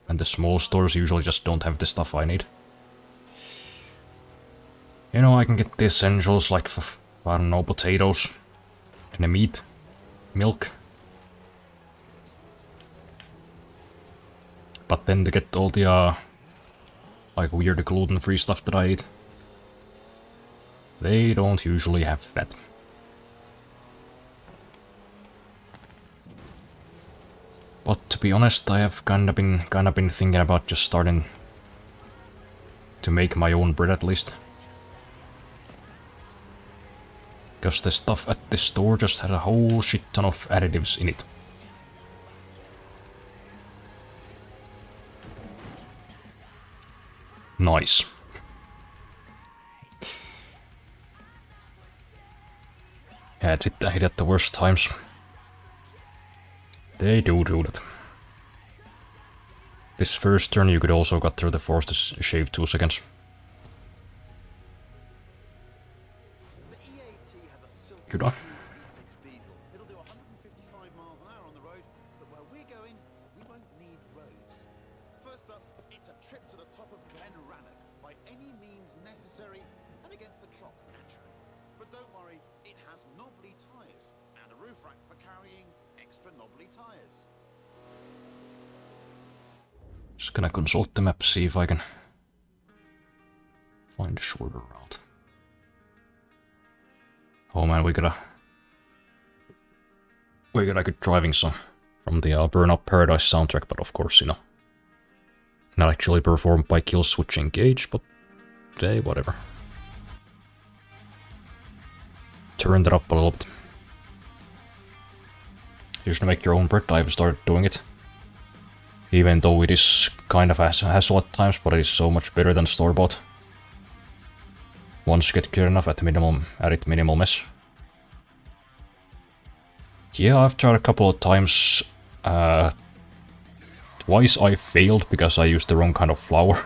And the small stores usually just don't have the stuff I need. You know, I can get the essentials like, I don't know, potatoes. And the meat. Milk. But then to get all the, like weird gluten-free stuff that I eat, they don't usually have that. But to be honest, I have kinda been thinking about just starting to make my own bread at least. Because the stuff at the store just had a whole shit ton of additives in it. Nice. Yeah, I hit at the worst times. They do that. This first turn you could also got through the forest to shave 2 seconds. Good on. It'll do 155 miles an hour on the road, but where we're going, we won't need roads. First up, it's a trip to the top of Glen Rannoch by any means necessary and against the clock, naturally. But don't worry, it has knobbly tyres and a roof rack for carrying extra knobbly tyres. Just gonna consult the map, see if I can find a shorter route. Oh man, we got a good driving song from the Burnout Paradise soundtrack, but of course, you know, not actually performed by Killswitch Engage, but hey, whatever. Turned it up a little bit. You should make your own bread. I've started doing it. Even though it is kind of a hassle at times, but it is so much better than store-bought. Once you get clear enough at minimal mess. Yeah, I've tried a couple of times. Twice I failed because I used the wrong kind of flour.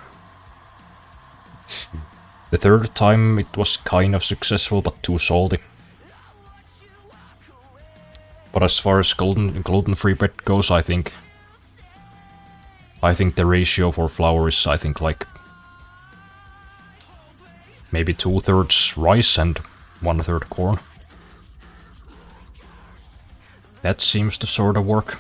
The third time it was kind of successful, but too salty. But as far as gluten-free bread goes, I think the ratio for flour is, I think, like maybe 2/3 rice and 1/3 corn. That seems to sort of work.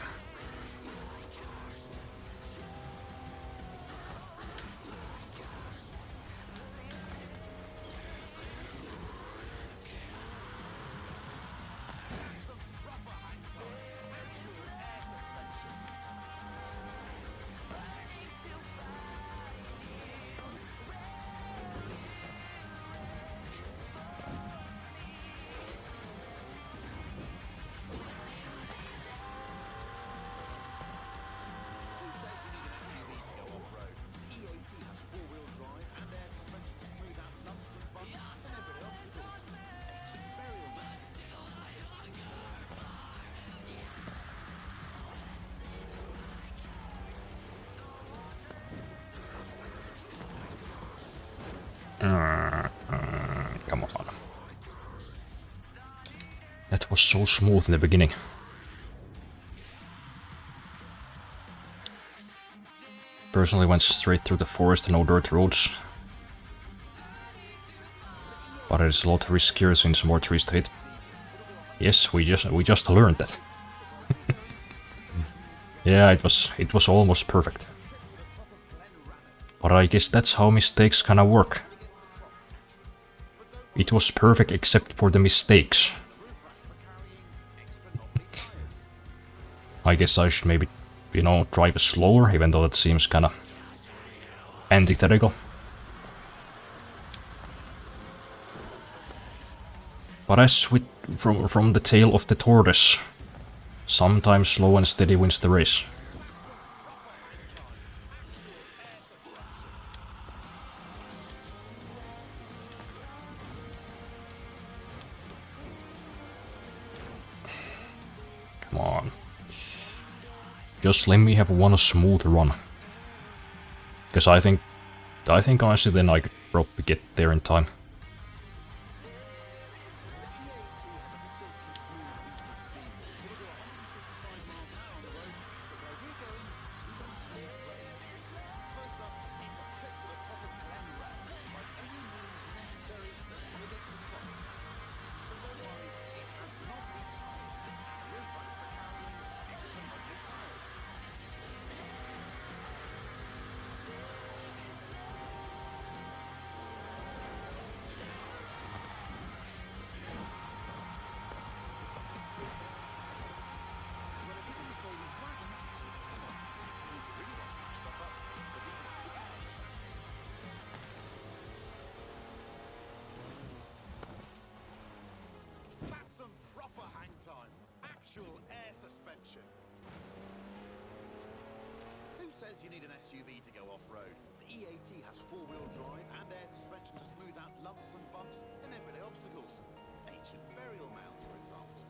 Come on. That was so smooth in the beginning. Personally went straight through the forest and no dirt roads. But it is a lot riskier since more trees to hit. Yes, we just learned that. Yeah, it was almost perfect. But I guess that's how mistakes kinda work. It was perfect except for the mistakes. I guess I should maybe you know, drive slower, even though that seems kind of antithetical. But as with from the tale of the tortoise, sometimes slow and steady wins the race. Come on. Just let me have one smooth run. Because I think honestly then I could probably get there in time. That's some proper hang time. Actual air suspension. Who says you need an SUV to go off-road? The EAT has four-wheel drive and air suspension to smooth out lumps and bumps and everyday obstacles. Ancient burial mounds, for example.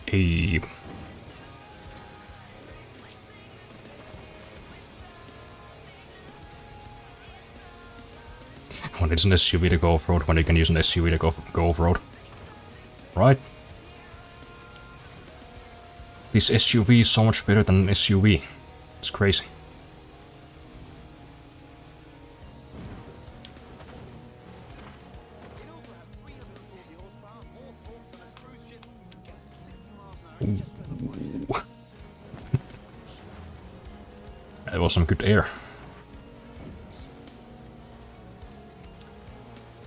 Hey. When it's an SUV to go off-road, when you can use an SUV to go off-road. Right? This SUV is so much better than an SUV. It's crazy. Ooh. That was some good air.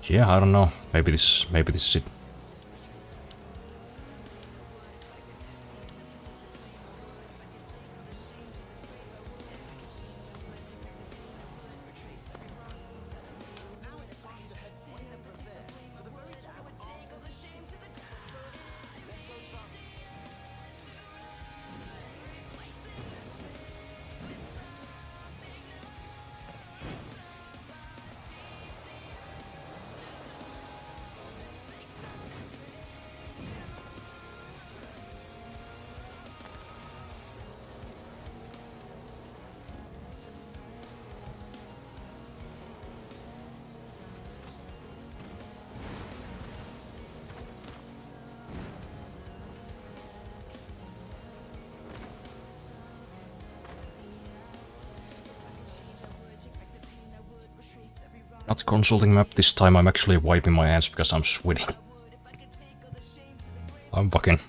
Yeah, I don't know. Maybe this is it. Not consulting map this time, I'm actually wiping my hands because I'm sweating. I'm fucking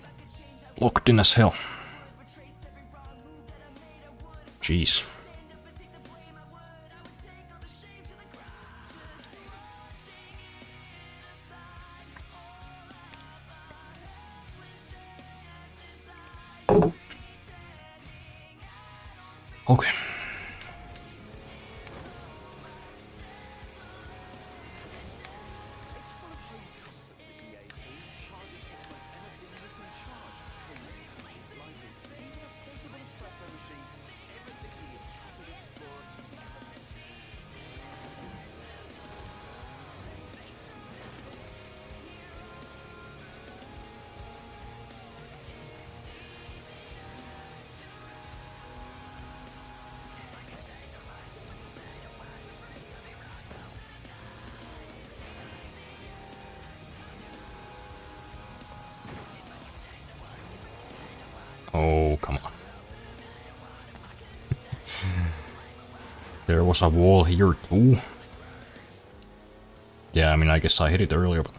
locked in as hell. Jeez. Okay. Oh, come on. There was a wall here too. Yeah, I mean, I guess I hit it earlier, but...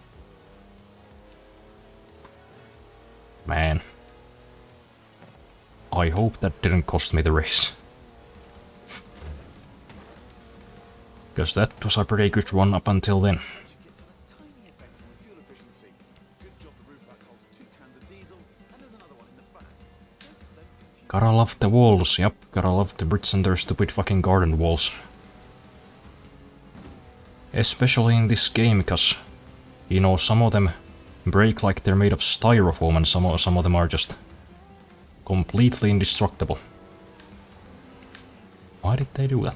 Man. I hope that didn't cost me the race. Because that was a pretty good run up until then. Kits have a tiny effect on fuel efficiency. Good job the roof rack holds 2 cans of diesel, and there's another one in the back. Just don't confuse. Gotta love the walls, yep. Gotta love the Brits and their stupid fucking garden walls. Especially in this game, because, you know, some of them break like they're made of styrofoam and some of them are just completely indestructible. Why did they do that?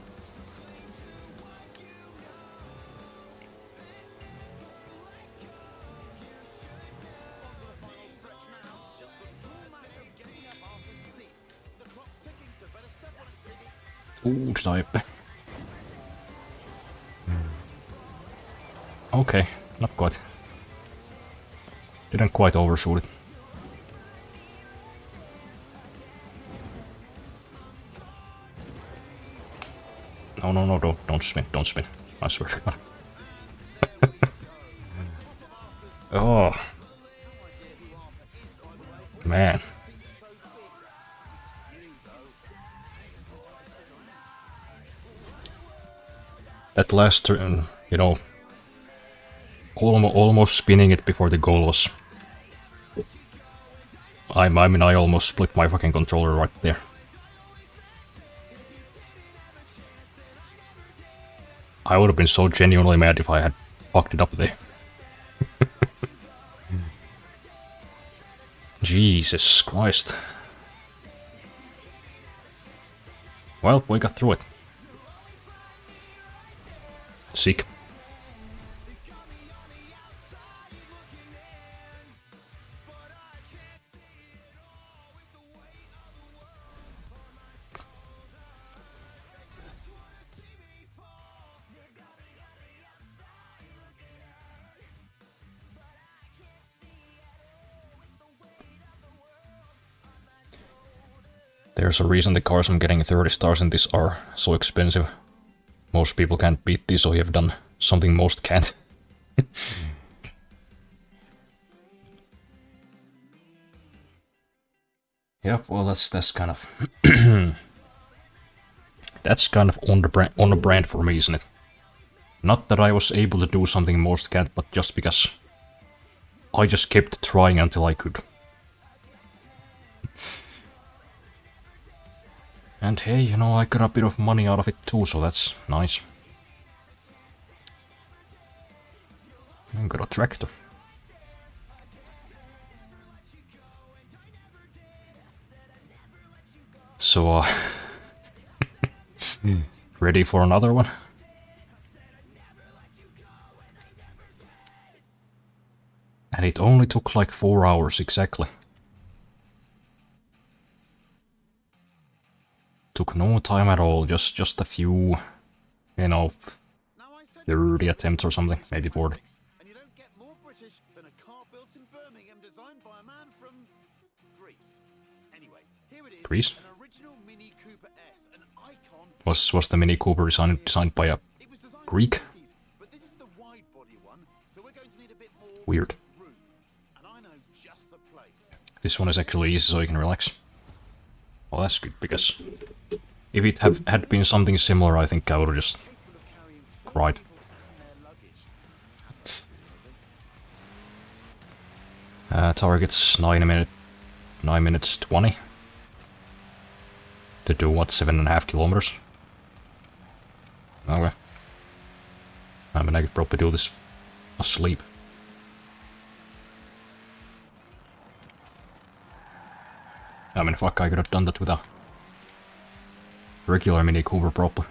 Ooh, did I... Okay, not quite. Didn't quite overshoot it. No, no, no, don't spin, don't spin. I swear to God. Oh. Man. That last turn, you know, almost spinning it before the goal was... I mean, I almost split my fucking controller right there. I would have been so genuinely mad if I had fucked it up there. Jesus Christ. Well, we got through it. Sick. There's a reason the cars I'm getting 30 stars in this are so expensive. Most people can't beat these, so you've done something most can't. Yep, well that's kind of... that's kind of on the brand for me, isn't it? Not that I was able to do something most can't, but just because I just kept trying until I could. And hey, you know, I got a bit of money out of it too, so that's nice. I got a tractor. So, ready for another one? And it only took like 4 hours exactly. Took no time at all, just a few, you know, 30 attempts or something, maybe 40. And you don't get more British than a car built in Birmingham designed by a man from Greece. Anyway, here it is. Greece? An original Mini Cooper S, an icon. Was the Mini Cooper designed by a It was designed Greek? in the 80s, but this is the wide body one, so we're going to need a bit more Weird. room. And I know just the place. This one is actually easy, so you can relax. Well, that's good, because if it had been something similar, I think I would have just Capable of carrying cried. people and their luggage. Targets 9 minutes 20. To do what, 7.5 kilometers? Okay. I mean, I could probably do this asleep. I mean, fuck, I could have done that with a regular Mini Cooper probably.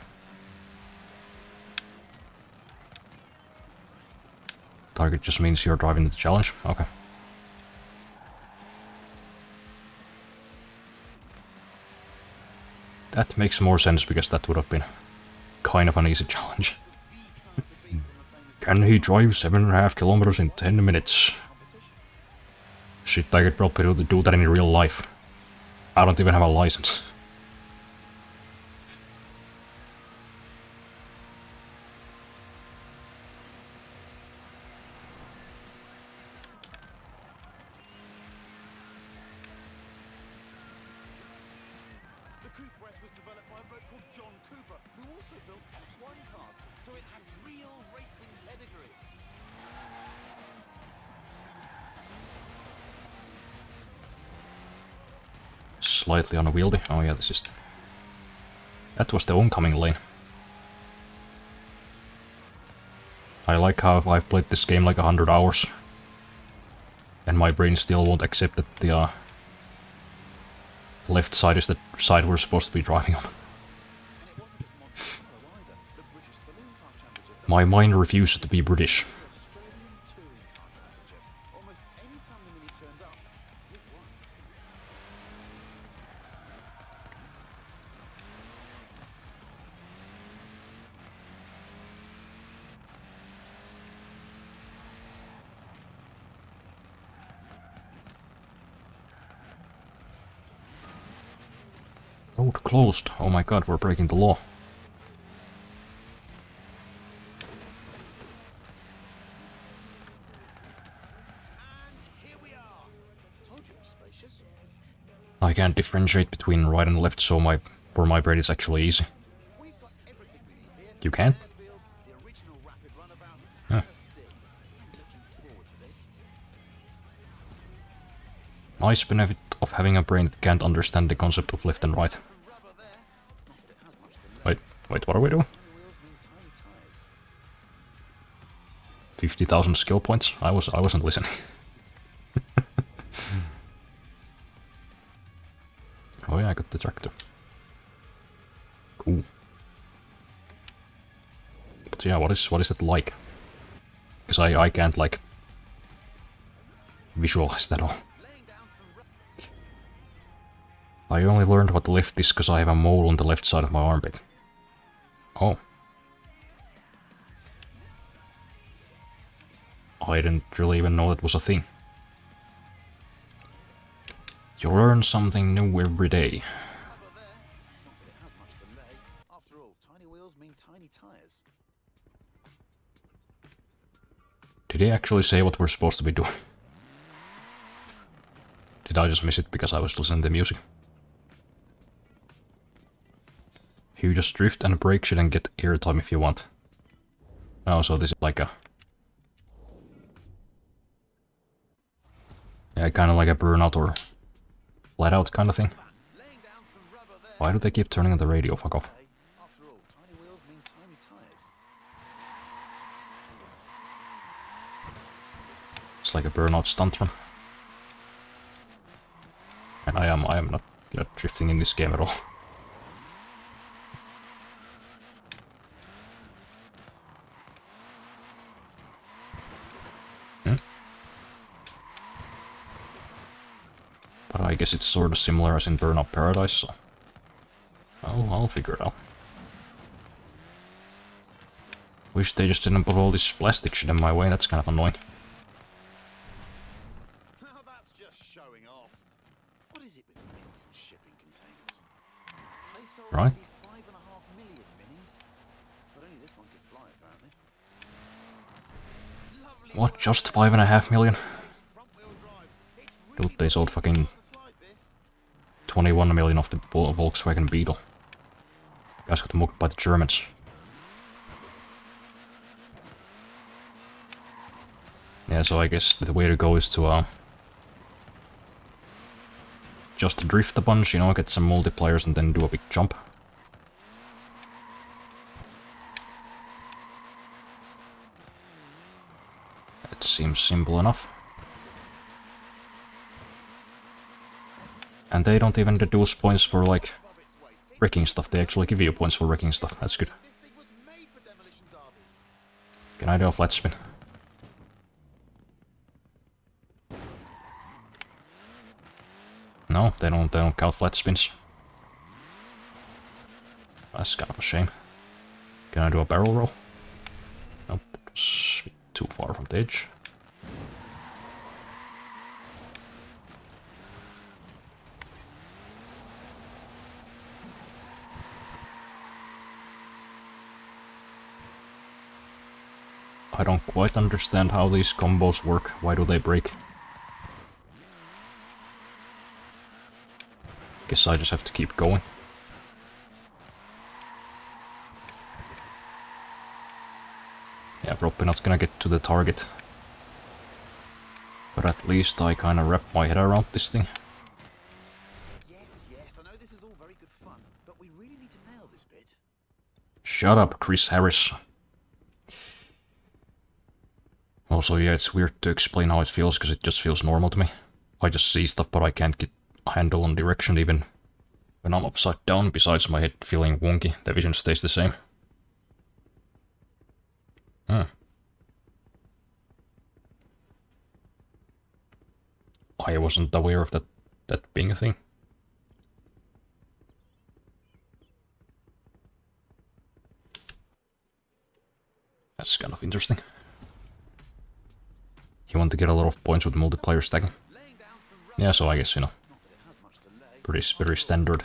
Target just means you're driving the challenge? Okay. That makes more sense, because that would have been kind of an easy challenge. Can he drive 7.5 kilometers in 10 minutes? Shit, I could probably do that in real life. I don't even have a license. The Cooper S was developed by a bloke called John Cooper, who also built F1 cars, so it has real racing pedigree. Slightly unwieldy. Oh yeah, this is... That was the oncoming lane. I like how I've played this game like 100 hours. And my brain still won't accept that the left side is the side we're supposed to be driving on. My mind refuses to be British. Almost any time the Mini turned up, it won. Road closed. Oh my god, we're breaking the law. And here we are. Told you it was spacious. I can't differentiate between right and left, so for my brain it's actually easy. We've got everything we need here. You can? Airfield, the original rapid runabout, Huh. and a stick. Looking forward to this. Nice benefit of having a brain that can't understand the concept of left and right. Some rubber there. Not that it has much to learn. Wait, what are we doing? Tiny wheels mean tiny tires. 50,000 skill points? I wasn't listening. Oh yeah, I got the tractor. Cool. But yeah, what is it like? Because I can't like visualize that all. Laying down some I only learned what the left is because I have a mole on the left side of my armpit. Oh. I didn't really even know that was a thing. You learn something new every day. rubber there. Not that it has much to lay. After all, tiny wheels mean tiny tires. Did he actually say what we're supposed to be doing? Did I just miss it because I was listening to music? You just drift and brake shit and get airtime if you want. Oh, so this is like a... Yeah, kinda like a burnout or flat out kind of thing. Laying down some rubber there. Why do they keep turning on the radio? Fuck off. After all, tiny wheels mean tiny tires. It's like a burnout stunt run. And I am not good at drifting in this game at all. But I guess it's sort of similar as in Burnout Paradise, so... I'll figure it out. Wish they just didn't put all this plastic shit in my way, that's kind of annoying. Now that's just showing off. What is it with minis and shipping containers? They sold Right. nearly 5.5 million minis, but only this one could fly apparently. Lovely What, just 5.5 million? front-wheel drive. It's Dude, really they sold fucking hard to slide this. 21 million of the Volkswagen Beetle. Guys got mugged by the Germans. Yeah, so I guess the way to go is to just drift a bunch, you know, get some multipliers and then do a big jump. It seems simple enough. And they don't even deduce points for, like, wrecking stuff. They actually give you points for wrecking stuff. That's good. This thing was made for demolition derbies. Can I do a flat spin? No, they don't count flat spins. That's kind of a shame. Can I do a barrel roll? Nope, that was too far from the edge. I don't quite understand how these combos work. Why do they break? Guess I just have to keep going. not gonna get to the target. But at least I kinda wrap my head around this thing. Yes, I know this is all very good fun, but we really need to nail this bit. Shut up, Chris Harris. Also, yeah, it's weird to explain how it feels, because it just feels normal to me. I just see stuff, but I can't get a handle on direction even when I'm upside down. Besides my head feeling wonky, the vision stays the same. I wasn't aware of that being a thing. That's kind of interesting. You want to get a lot of points with multiplayer stacking. Yeah, so I guess, you know, very standard.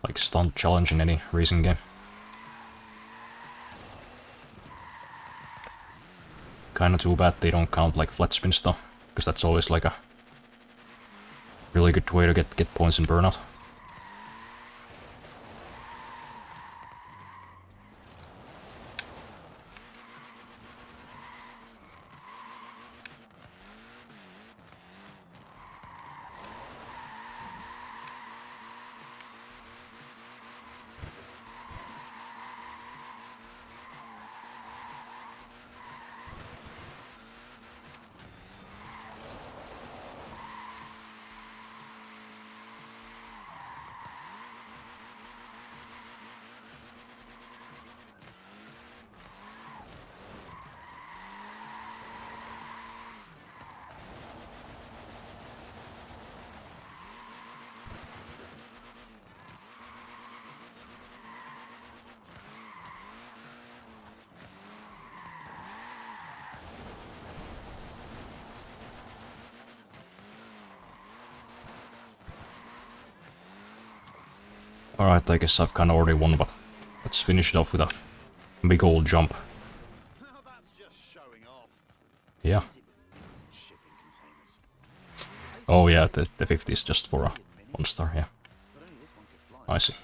Like stunt challenge in any racing game. Kinda too bad they don't count like flat spins though, because that's always like a really good way to get points in Burnout. Alright, I guess I've kinda already won, but let's finish it off with a big old jump. Now that's just showing off. Yeah. Is it with minis and shipping containers? Oh yeah, the 50 is just for a 1 star, yeah. But only this one could fly. I see.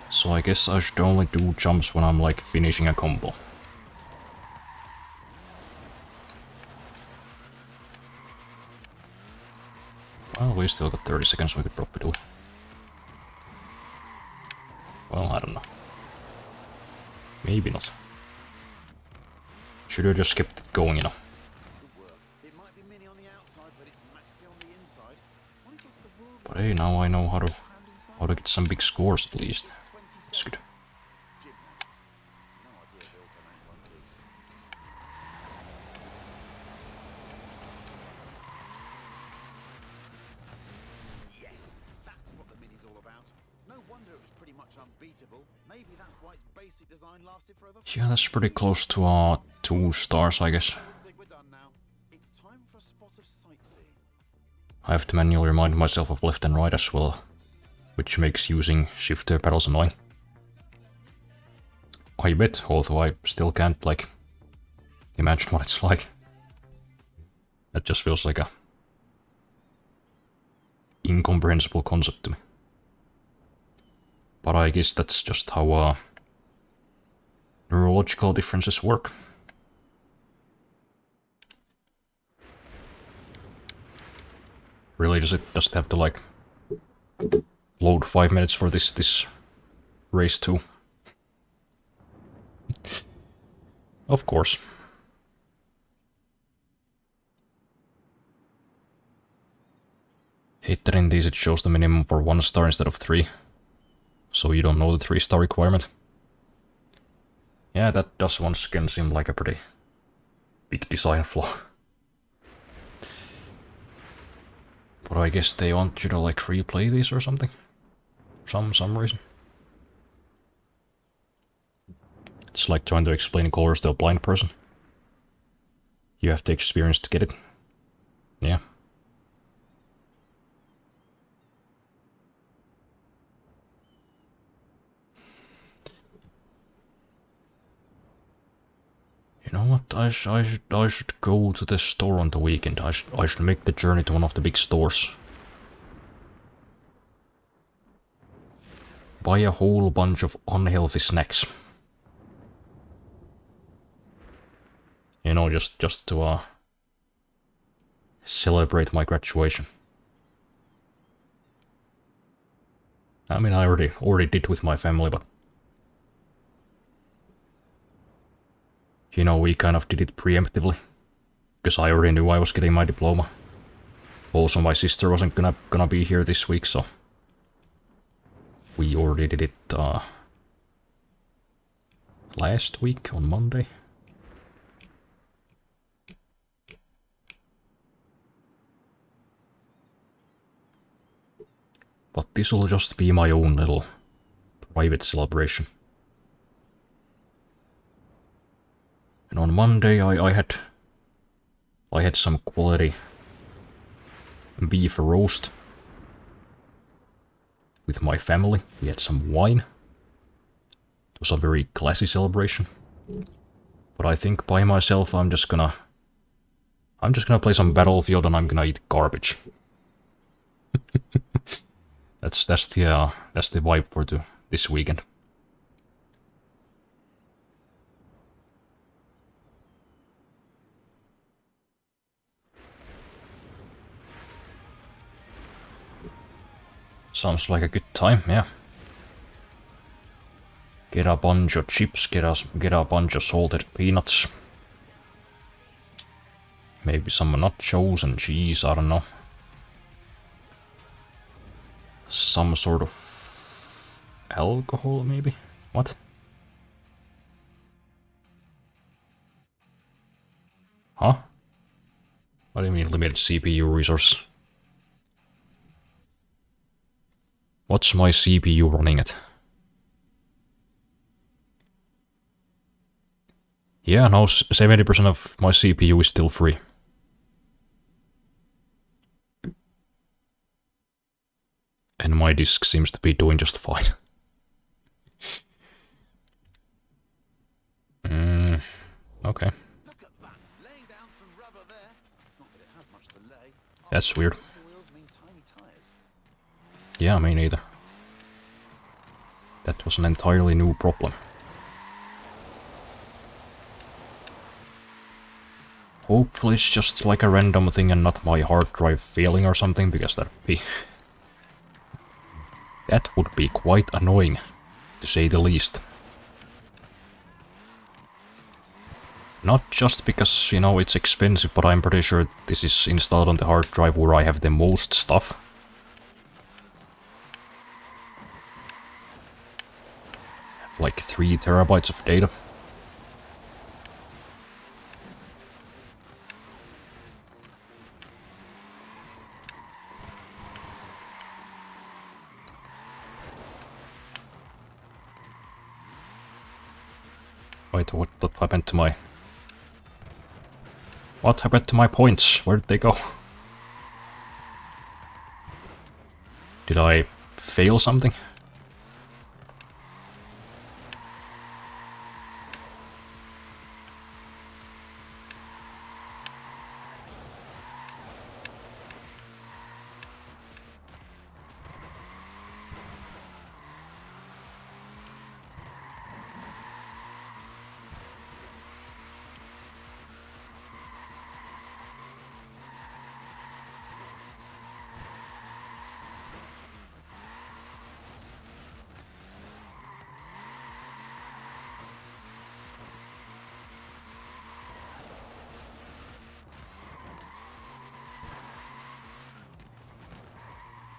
So I guess I should only do jumps when I'm like finishing a combo. Well, we still got 30 seconds, we could probably do it. Well, I don't know. Maybe not. Should have just kept it going, you know. Good work. It might be mini on the outside, but it's maxi on the inside. When it gets the world But hey, now I know how to inside, get some big scores at least. 27. It's good. Gymnasts. No idea they'll come out one piece. Yes, that's what the mini's all about. No wonder it was pretty much unbeatable. Maybe that's why its basic design lasted for over Yeah, that's pretty close to 2 stars, I guess. We're done now. It's time for a spot of sightseeing. I have to manually remind myself of left and right as well, which makes using shifter pedals annoying. I bet, although I still can't, like, imagine what it's like. That just feels like a incomprehensible concept to me. But I guess that's just how neurological differences work. Really, does it have to like load 5 minutes for this race too? Of course. Hate that in these it shows the minimum for 1 star instead of 3. So you don't know the 3-star requirement. Yeah, that does once again seem like a pretty big design flaw. But I guess they want you to like replay these or something. Some reason. It's like trying to explain colors to a blind person. You have to experience to get it. Yeah. You know what? I should go to the store on the weekend. I should make the journey to one of the big stores. Buy a whole bunch of unhealthy snacks. You know, just to celebrate my graduation. I mean, I already did with my family, but you know, we kind of did it preemptively, because I already knew I was getting my diploma. Also, my sister wasn't gonna be here this week, so we already did it last week on Monday. But this'll just be my own little private celebration. And on Monday I had some quality beef roast with my family. We had some wine. It was a very classy celebration. But I think by myself I'm just gonna play some Battlefield and I'm gonna eat garbage. That's the vibe for this weekend. Sounds like a good time, yeah. Get a bunch of chips, get a bunch of salted peanuts. Maybe some nachos and cheese, I don't know. Some sort of alcohol, maybe? What? Huh? What do you mean limited CPU resources? What's my CPU running at? Yeah, no, 70% of my CPU is still free. And my disk seems to be doing just fine. Okay. That's weird. Yeah, me neither. That was an entirely new problem. Hopefully it's just like a random thing and not my hard drive failing or something, because that would be quite annoying, to say the least. Not just because, you know, it's expensive, but I'm pretty sure this is installed on the hard drive where I have the most stuff. Like 3 terabytes of data. Wait, what happened to my... What happened to my points? Where did they go? Did I fail something?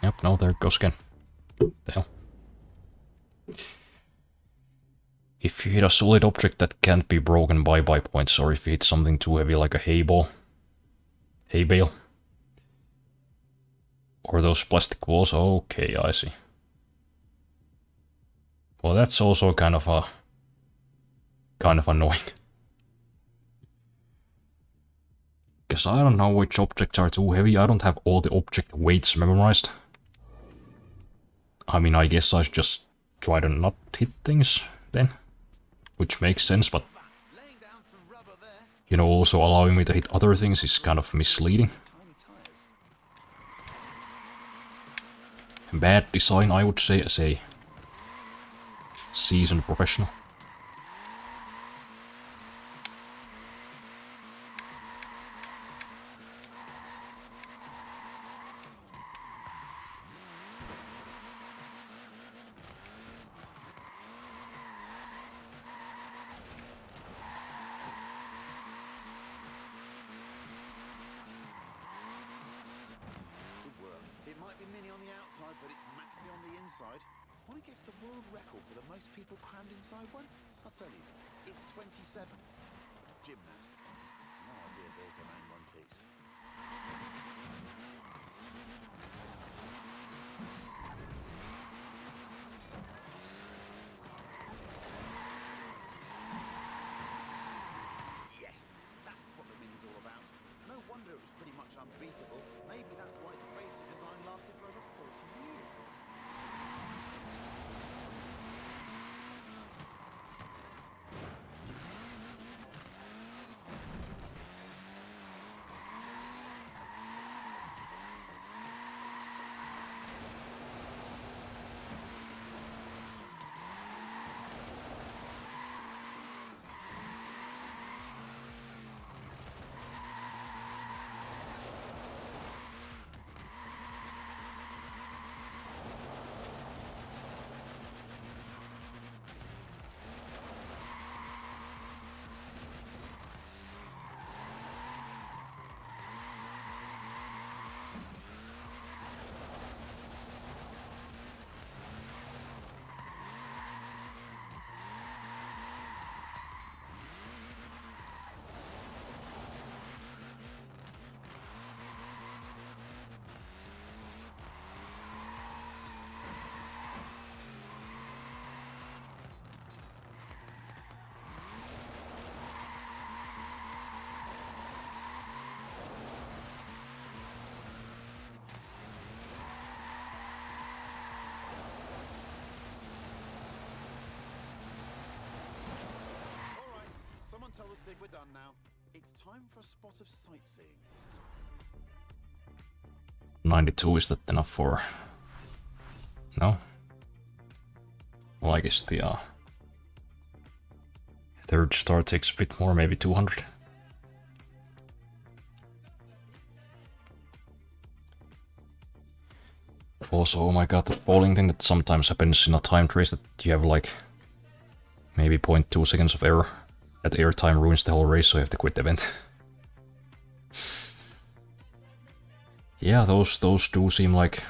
Yep, no, there it goes again. The hell. If you hit a solid object that can't be broken by points, or if you hit something too heavy like a hay bale, or those plastic walls, okay, I see. Well, that's also kind of annoying. Because I don't know which objects are too heavy. I don't have all the object weights memorized. I mean, I guess I should just try to not hit things then. Which makes sense, but... you know, also allowing me to hit other things is kind of misleading. Tiny tires. Bad design, I would say, as a seasoned professional. Good work. It might be mini on the outside, but it's maxi on the inside. Want to guess the world record for the most people crammed inside one? I'll tell you. It's 27. Gymnasts. No idea they'll come in one piece. Yes, that's what the mini's all about. No wonder it was pretty much unbeatable. Maybe that's why its basic design lasted for over 40 years. Someone tell the Stig we're done now. It's time for a spot of sightseeing. 92, is that enough for... No? Well, I guess the third star takes a bit more, maybe 200. Also, oh my god, that falling thing that sometimes happens in a time trace, that you have like maybe 0.2 seconds of error. That airtime ruins the whole race, so you have to quit the event. Yeah, those do seem like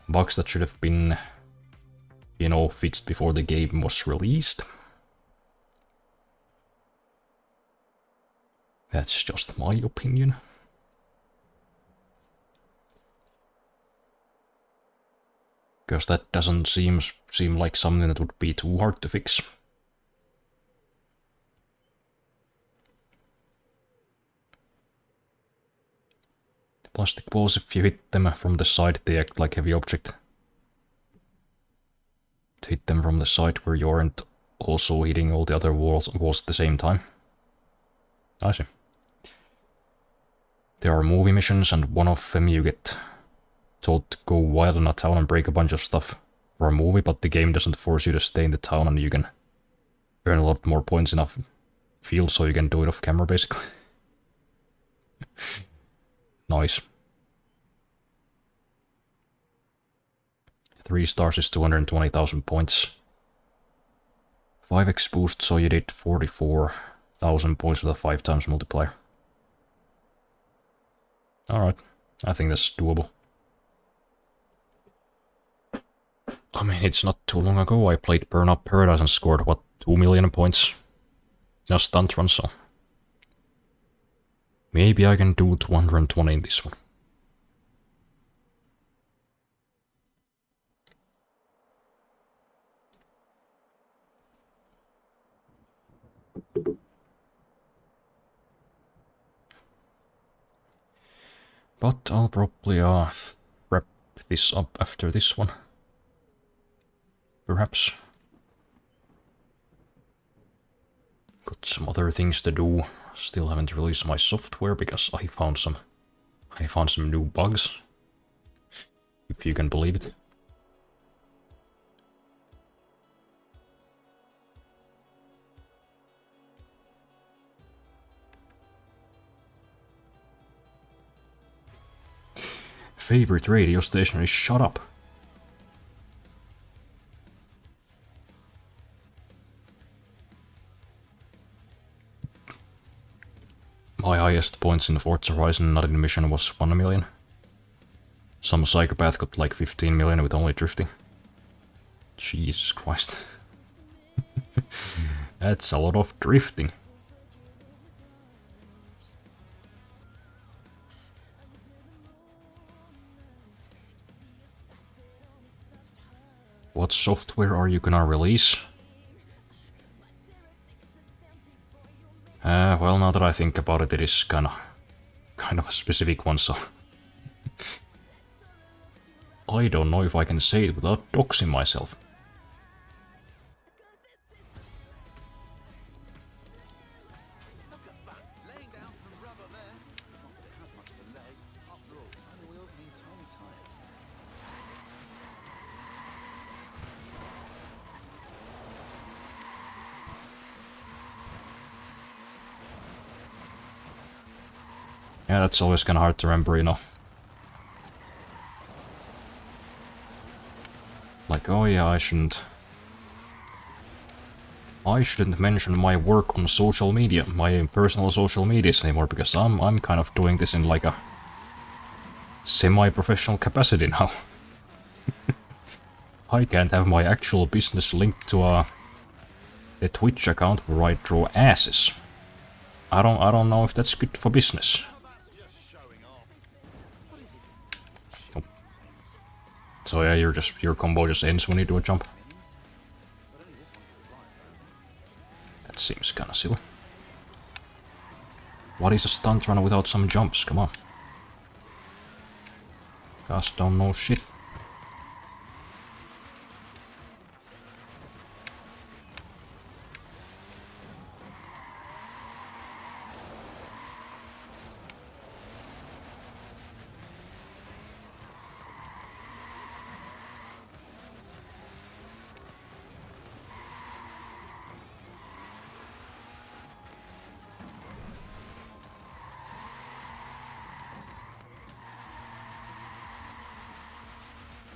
bugs that should have been, you know, fixed before the game was released. That's just my opinion. Because that doesn't seem like something that would be too hard to fix. Plastic balls, if you hit them from the side, they act like heavy object. To hit them from the side where you aren't also hitting all the other walls at the same time. I see. There are movie missions, and one of them you get told to go wild in a town and break a bunch of stuff for a movie, but the game doesn't force you to stay in the town, and you can earn a lot more points in a field, so you can do it off camera, basically. Nice. 3 stars is 220,000 points. 5x boost, so you did 44,000 points with a 5 times multiplier. Alright, I think that's doable. I mean, it's not too long ago I played Burnout Paradise and scored, what, 2 million points in a stunt run, so... Maybe I can do 220 in this one. But I'll probably wrap this up after this one. Perhaps. Got got some other things to do. Still haven't released my software because I found some new bugs. If you can believe it. Favorite radio station is Shut Up. My highest points in Forza Horizon not in mission was 1 million. Some psychopath got like 15 million with only drifting. Jesus Christ. That's a lot of drifting. What software are you gonna release? Well, now that I think about it, it is kind of a specific one, so... I don't know if I can say it without doxing myself. Look at that, laying down some rubber there. Not that it has much to lay. After all, tiny wheels mean tiny tires. Yeah, that's always kinda hard to remember, you know. Like, oh yeah, I shouldn't mention my work on social media, my personal social medias anymore, because I'm kind of doing this in like a semi-professional capacity now. I can't have my actual business linked to a Twitch account where I draw asses. I don't know if that's good for business. So yeah, your combo just ends when you do a jump. That seems kinda silly. What is a stunt run without some jumps? Come on. Guys don't know shit.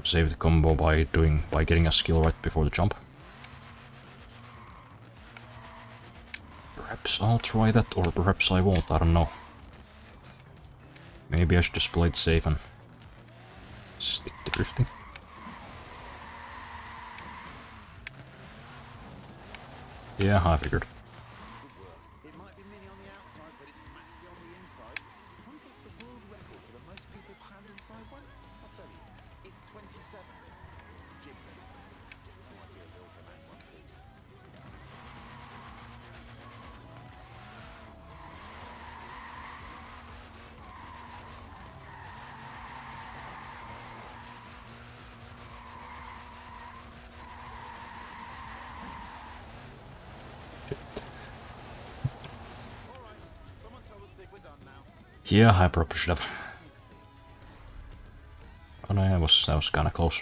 Save the combo by getting a skill right before the jump. Perhaps I'll try that, or perhaps I won't, I don't know. Maybe I should just play it safe and stick to drifting. Yeah, I figured. It might be mini on the outside, but it's maxi on the inside. Who gets the world record for the most people crammed inside one? I'll tell you, it's 27. Jiggers. No idea Bill Command one, please. Alright, someone tell the stick we're done now. Yeah, I probably should have. Oh no, that was kinda close.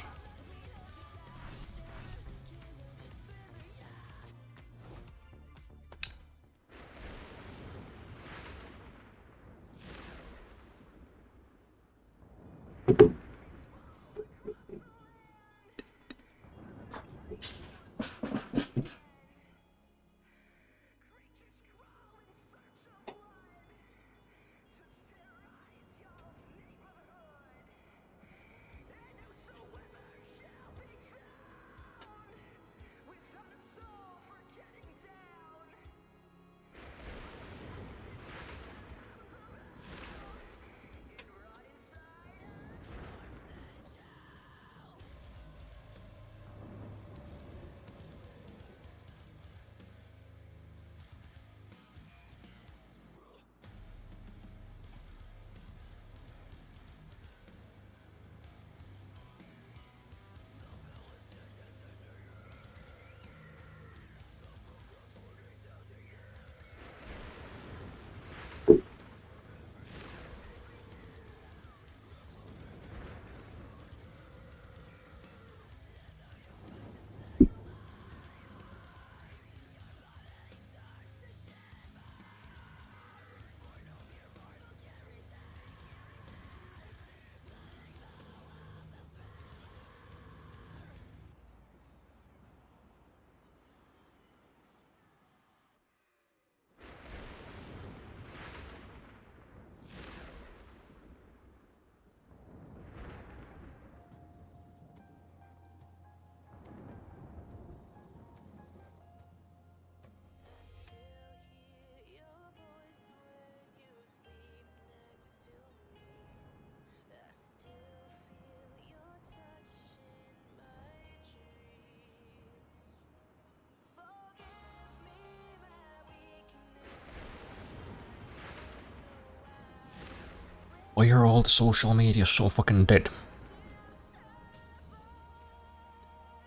Why are all the social media so fucking dead?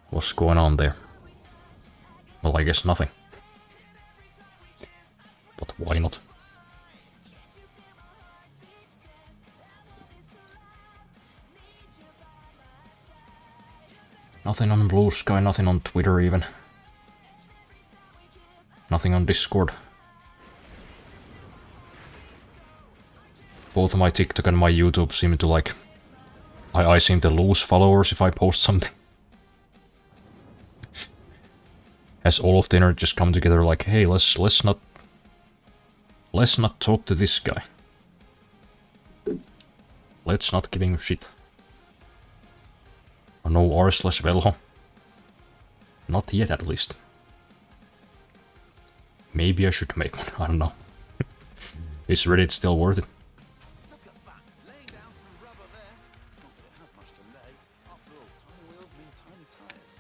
What's going on there? Well, I guess nothing. But why not? Nothing on Blue Sky, nothing on Twitter even. Nothing on Discord. Both my TikTok and my YouTube seem to like... I seem to lose followers if I post something. As all of the internet just come together like, hey, let's not talk to this guy. Let's not give him a shit. No r/Velho. Not yet, at least. Maybe I should make one, I don't know. Is Reddit still worth it? Look at that, laying down some rubber there. Not that it has much to lay. After all, tiny wheels mean tiny tires.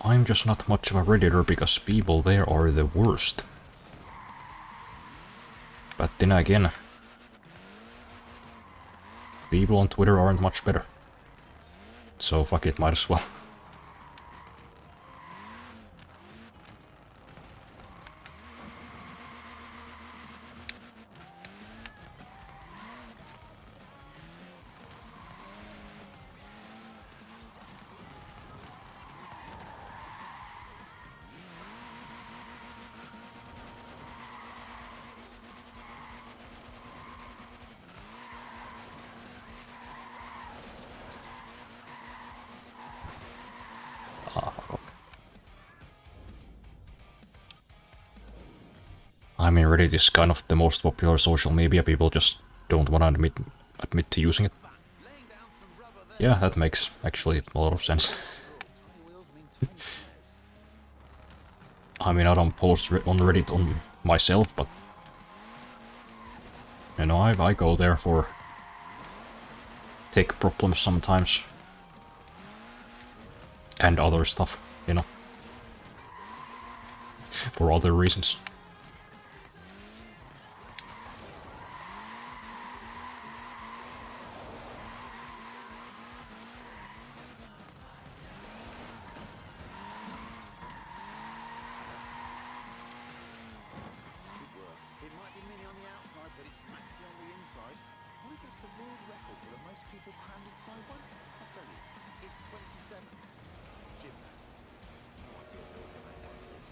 I'm just not much of a Redditor because people there are the worst. But then again, people on Twitter aren't much better. So fuck it, might as well. I mean, Reddit is kind of the most popular social media. People just don't want to admit to using it. Yeah, that makes actually a lot of sense. I mean, I don't post on Reddit on myself, but you know, I go there for tech problems sometimes and other stuff, you know, for other reasons. It might be mini on the outside, but it's maxi on the inside. Who gets the world record for the most people crammed inside one? I'll tell you, it's 27. Gymnasts. No idea they'll get that one, please.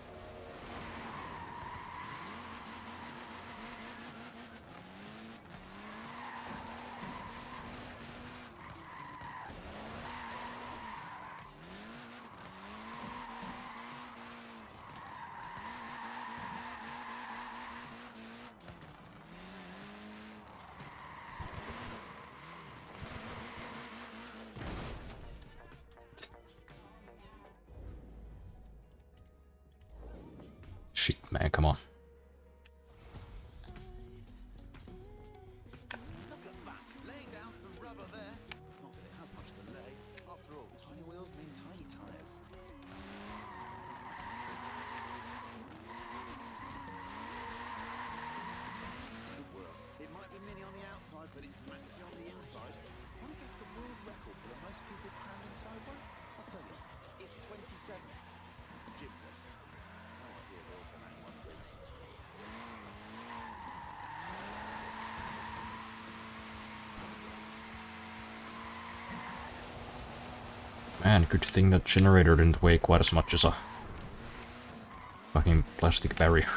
Shit, man, come on. Look at that, laying down some rubber there. Not that it has much to lay. After all, tiny wheels mean tiny tires. Good work. It might be mini on the outside, but it's maxi on the inside. Who gets the world record for the most people crammed inside one? I'll tell you, it's 27. Gymnasts. No idea they'll get that one, please. Man, good thing that generator didn't weigh quite as much as a fucking plastic barrier.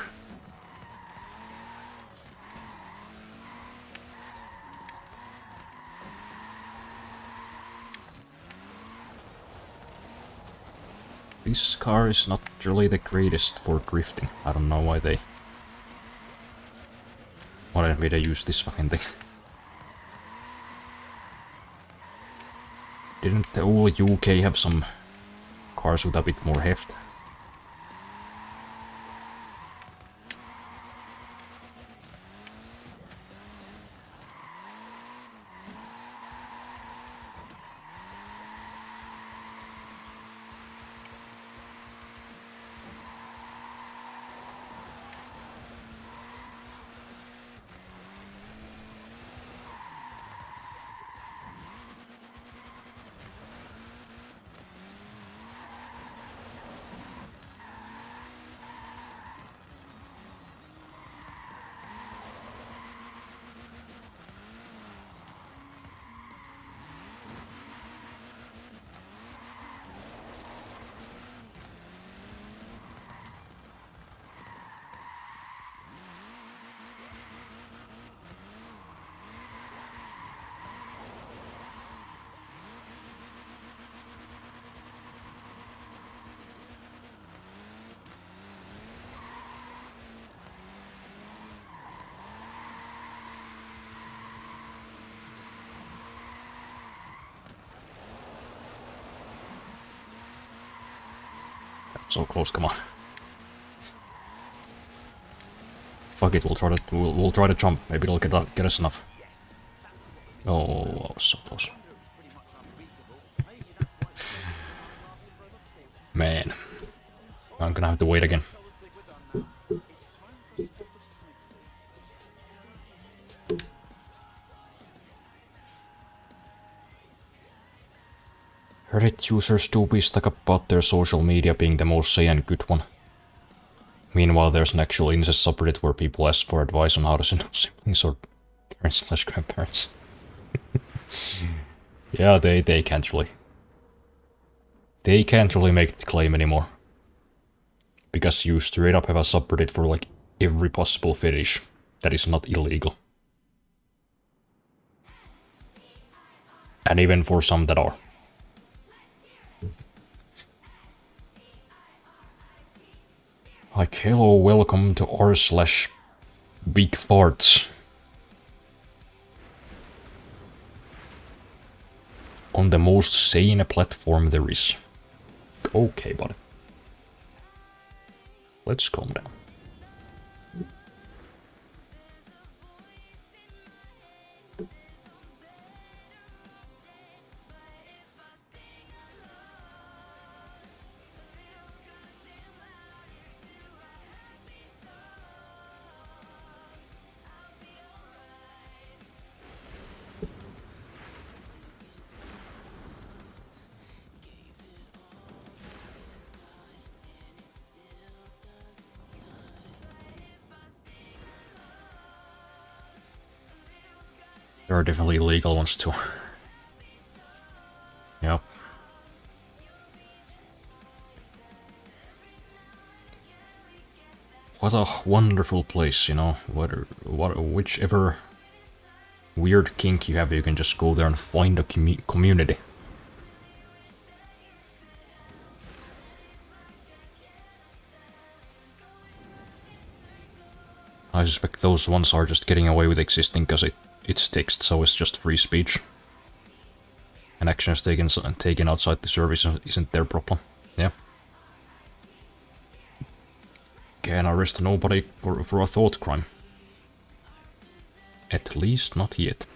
This car is not really the greatest for drifting. I don't know why they wanted me to use this fucking thing. Didn't the whole UK have some cars with a bit more heft? So close, come on. Fuck it, we'll try to jump. Maybe it'll get us enough. Oh, I was so close. Man. I'm gonna have to wait again. Reddit users do be stuck about their social media being the most sane good one. Meanwhile, there's an actual incest subreddit where people ask for advice on how to send siblings or parents/grandparents. Yeah, they can't really. They can't really make the claim anymore. Because you straight up have a subreddit for like every possible fetish that is not illegal. And even for some that are. Like, hello, welcome to r/big farts. On the most sane platform there is. Okay, buddy. Let's calm down. There are definitely illegal ones too. Yep. What a wonderful place, you know. Whichever weird kink you have, you can just go there and find a community. I suspect those ones are just getting away with existing because it's text, so it's just free speech. And actions taken outside the service isn't their problem. Yeah. Can't arrest nobody for a thought crime. At least not yet.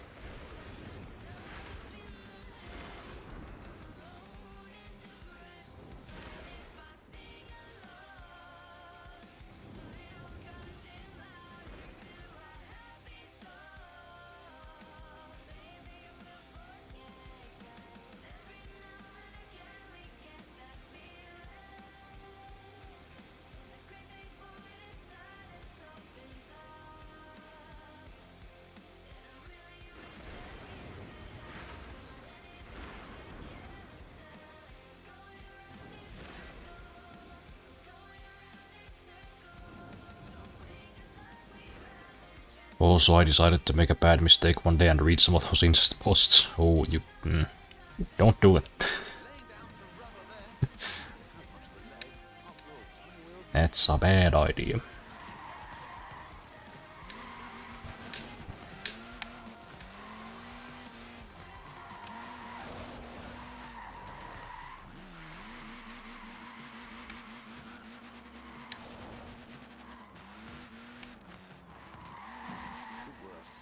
Also, I decided to make a bad mistake one day and read some of those incest posts. Oh, you... don't do it. That's a bad idea.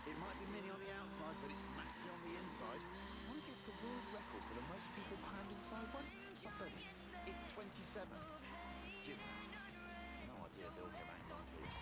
It might be mini on the outside, but it's massive on the inside. One gets the world record for the most people crammed inside one. I'll tell you, it's 27. Gymnasts. No idea they'll come out like this.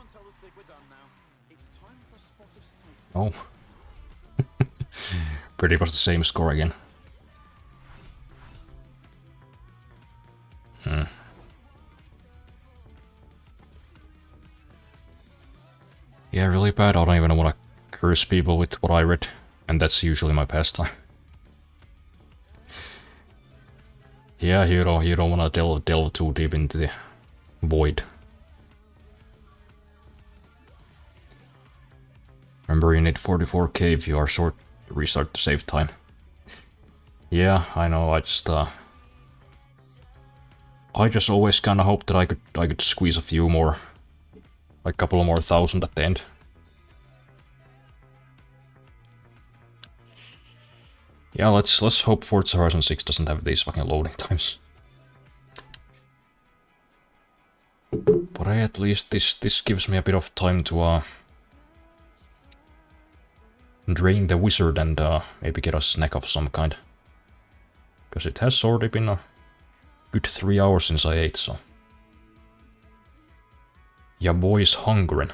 on, tell the stick we're done now. It's time for a spot of sightseeing. Oh. Pretty much the same score again. Yeah, really bad. I don't even want to curse people with what I read, and that's usually my pastime. Yeah, you don't want to delve too deep into the void. Remember, you need 44k if you are short to restart the save time. Yeah, I know. I just always kind of hoped that I could squeeze a few more, like a couple more thousand at the end. Yeah, let's hope Forza Horizon 6 doesn't have these fucking loading times. But at least this gives me a bit of time to drain the wizard and maybe get a snack of some kind. Because it has already been a good 3 hours since I ate, so... Ya boy's hungering.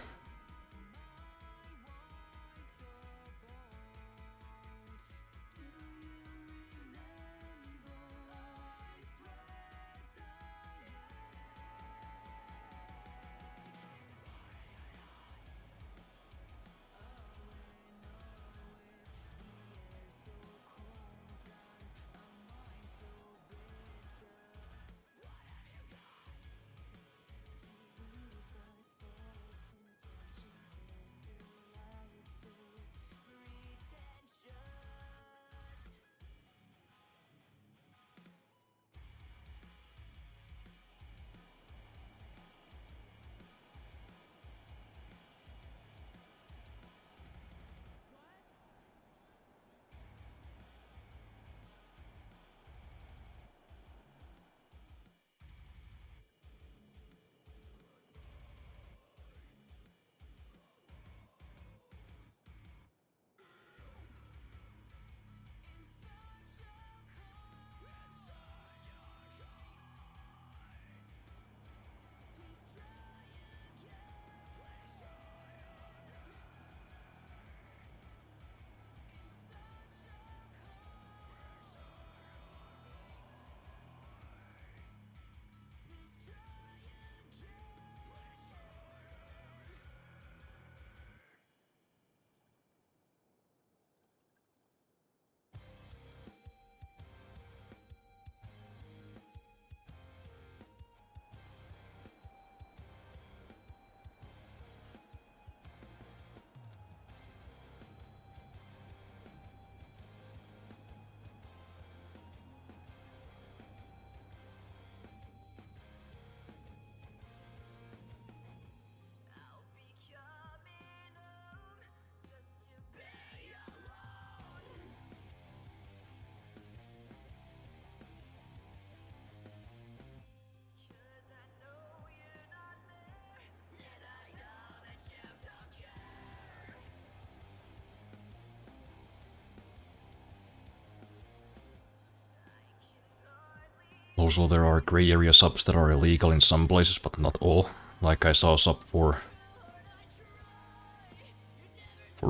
Also, there are grey area subs that are illegal in some places, but not all. Like I saw a sub for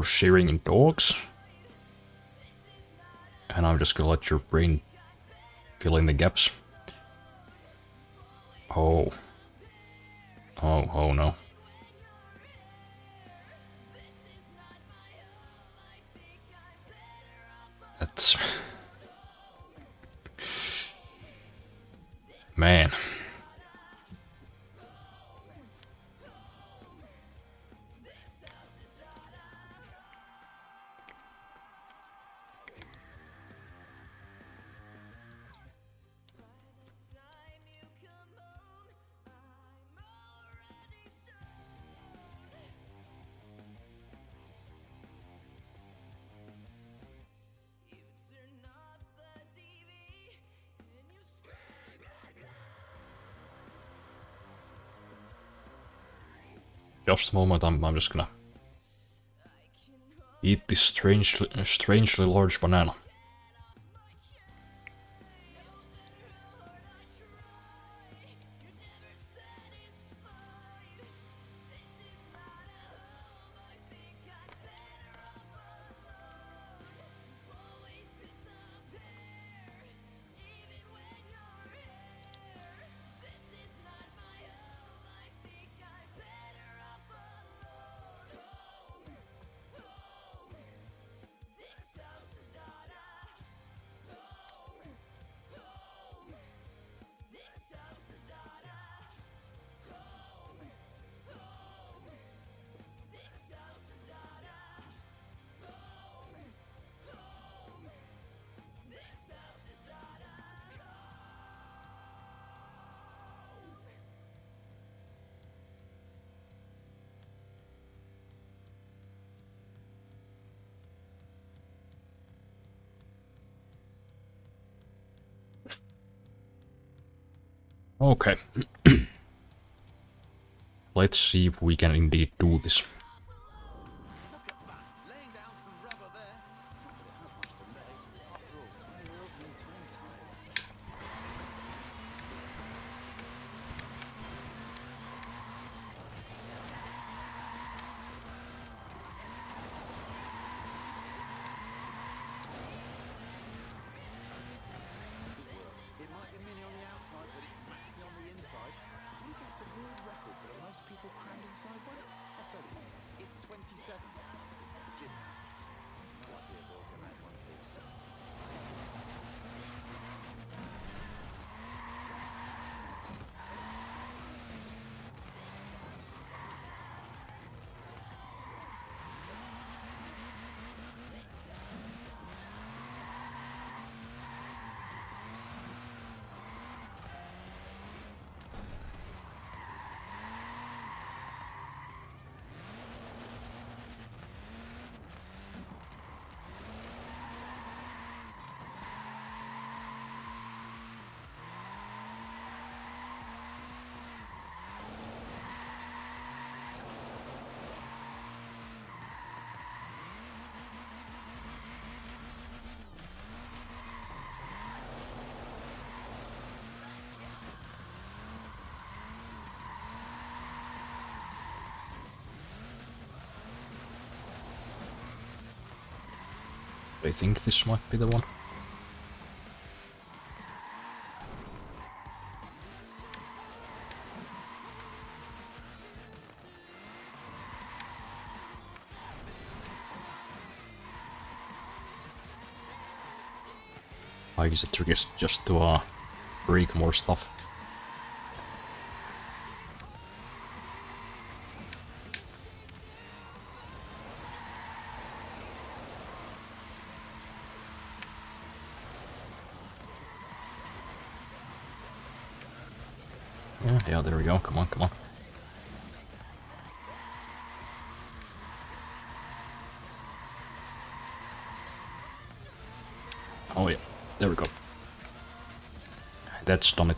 sharing in dogs. And I'm just gonna let your brain fill in the gaps. Oh. Oh no. That's... Man. Just a moment, I'm just gonna eat this strangely large banana. Okay. Let's see if we can indeed do this. Laying down some rubber there. Not that it has much to lay. After all, 20 wheels and 20 tires. It might be mini on the outside, but it's maxi on the inside. Who gets the world record for the most people crammed inside one? I'll tell you, it's 27. Gymnasts. No idea they'll get that one piece. I think this might be the one. I guess the trick is just to break more stuff. Yeah, there we go. Come on, come on. Oh yeah, there we go. That's done it.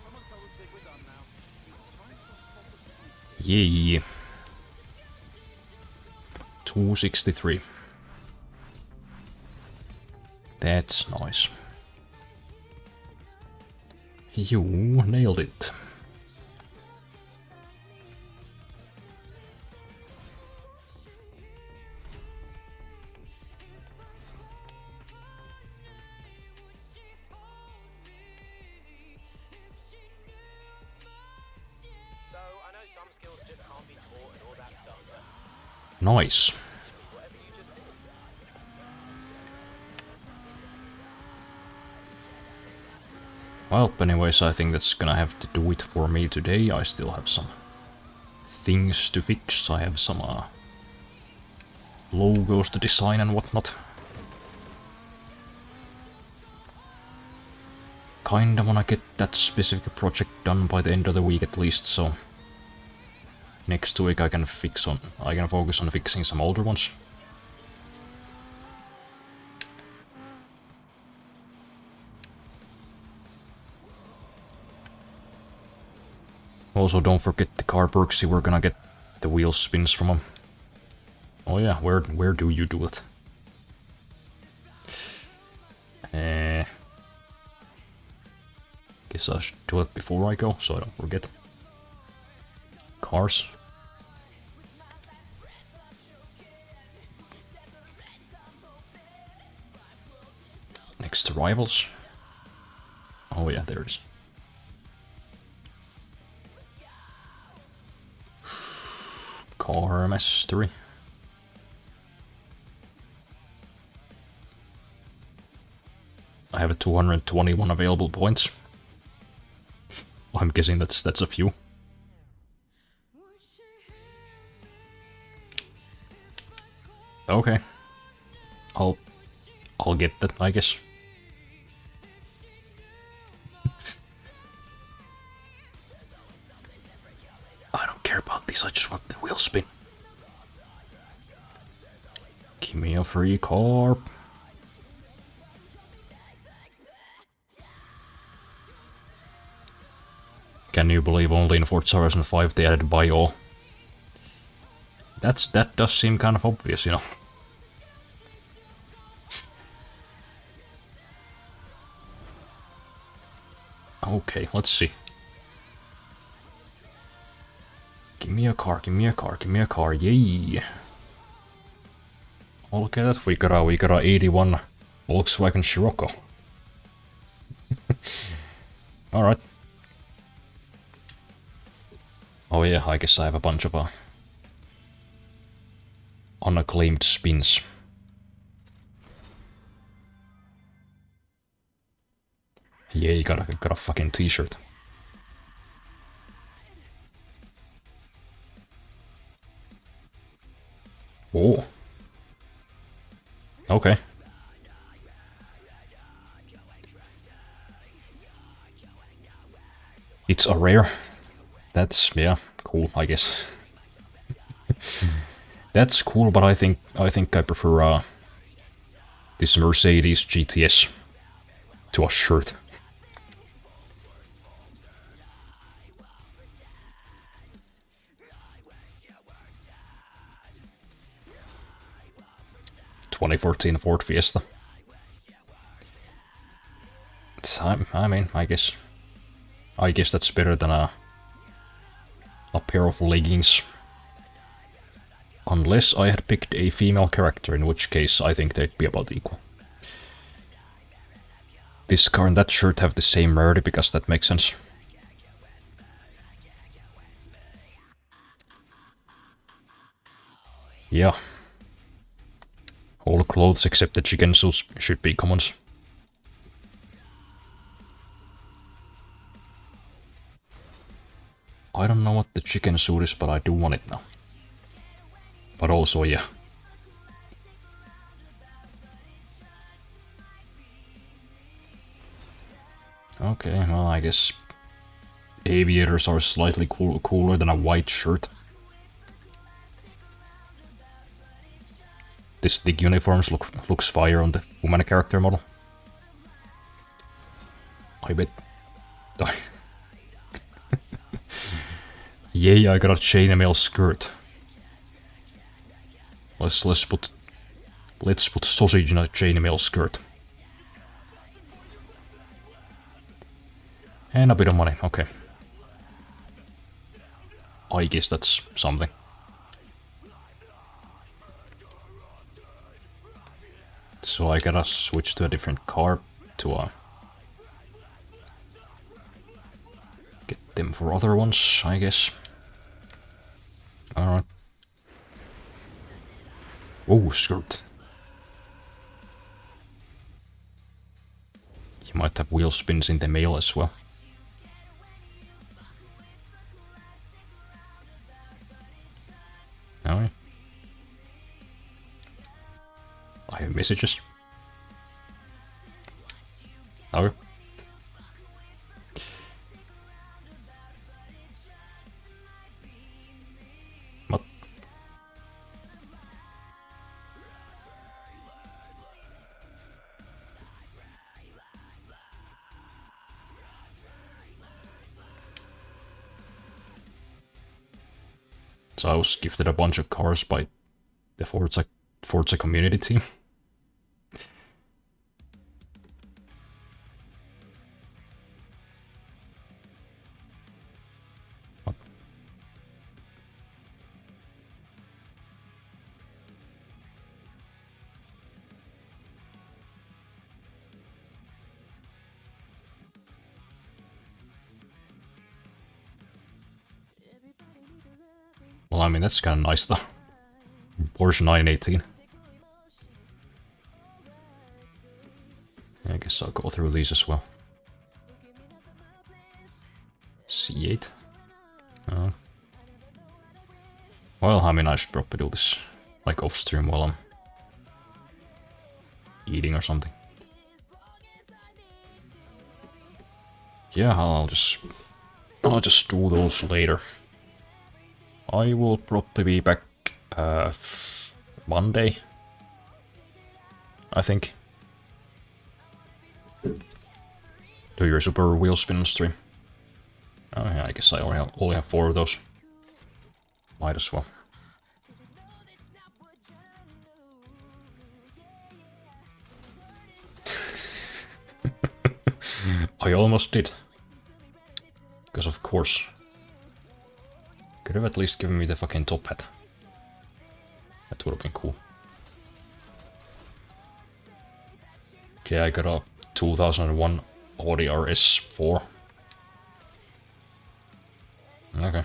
Someone tell us we're done now. It's time for a spot of sleep. Yay. 263. That's nice. You nailed it. So, I know some skills just can't be taught and all that stuff, but Nice. whatever you just did. Well, anyways, I think that's gonna have to do it for me today. I still have some things to fix. I have some logos to design and whatnot. Kinda wanna get that specific project done by the end of the week at least, so next week I can focus on fixing some older ones. Also, don't forget the car Berksy, we're gonna get the wheel spins from them. Oh yeah, where do you do it? Guess I should do it before I go, so I don't forget. Cars. Next to rivals. Oh yeah, there it is. Car mastery. I have 221 available points. I'm guessing that's a few. Okay. I'll get that, I guess. I don't care about these, I just want the wheel spin. Give Give me a free carp. Can you believe only in Forza Horizon 5 they added buy all? That does seem kind of obvious, you know. Okay, let's see. Give me a car, give me a car, give me a car, yay! Oh, look at that, we got a 81 Volkswagen Scirocco. Alright. Oh yeah, I guess I have a bunch of unacclaimed spins. Yeah, you got a fucking t-shirt. Oh. Okay. It's a rare. That's, yeah, cool, I guess. That's cool, but I think I prefer this Mercedes GTS to a shirt. ...2014 Ford Fiesta. I mean, I guess that's better than a pair of leggings. Unless I had picked a female character, in which case I think they'd be about equal. This car and that shirt have the same rarity, because that makes sense. Yeah. All clothes except the chicken suits should be commons. I don't know what the chicken suit is, but I do want it now. But also, yeah. Okay, well, I guess aviators are slightly cooler than a white shirt. This thick uniforms looks fire on the woman character model. I bet. Yay, I got a chainmail skirt. Let's put sausage in a chainmail skirt. And a bit of money, okay. I guess that's something. So I gotta switch to a different car to get them for other ones, I guess. Alright. Oh, skirt. You might have wheel spins in the mail as well. Alright. I have messages. Okay. What? So I was gifted a bunch of cars by the Forza community team. What? Well, I mean, that's kind of nice though. Porsche 918. I guess I'll go through these as well. C8. Oh. Well, I mean, I should probably do this like off stream while I'm eating or something. Yeah, I'll just do those later. I will probably be back Monday I think. Do your super wheel spin on stream. Oh yeah, I guess I only have 4 of those. Might as well. I almost did. Because of course. Could have at least given me the fucking top hat. That would have been cool. Okay, I got a 2001 Audi RS4. Okay.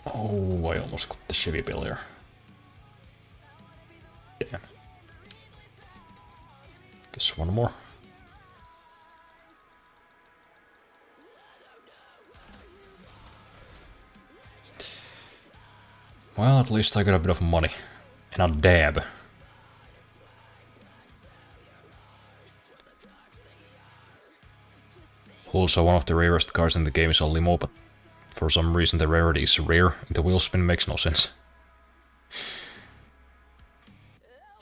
Oh, I almost got the Chevy Bel Air. Damn. Guess one more. Well, at least I got a bit of money. And a dab. Also, one of the rarest cars in the game is a limo, but for some reason the rarity is rare, and the wheel spin makes no sense.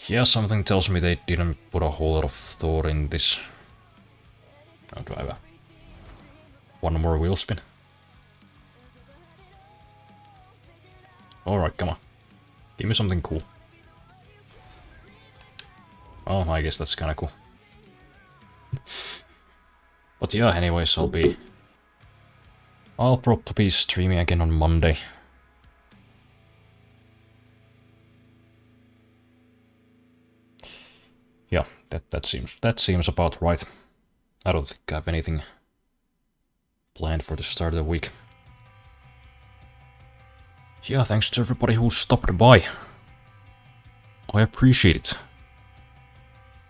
Yeah, something tells me they didn't put a whole lot of thought in this. I'll drive a one more wheel spin. Alright, come on. Give me something cool. Oh, I guess that's kinda cool. But yeah, anyways, I'll probably be streaming again on Monday. Yeah, that seems about right. I don't think I have anything planned for the start of the week. Yeah, thanks to everybody who stopped by. I appreciate it.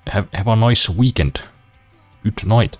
Have a nice weekend. Good night.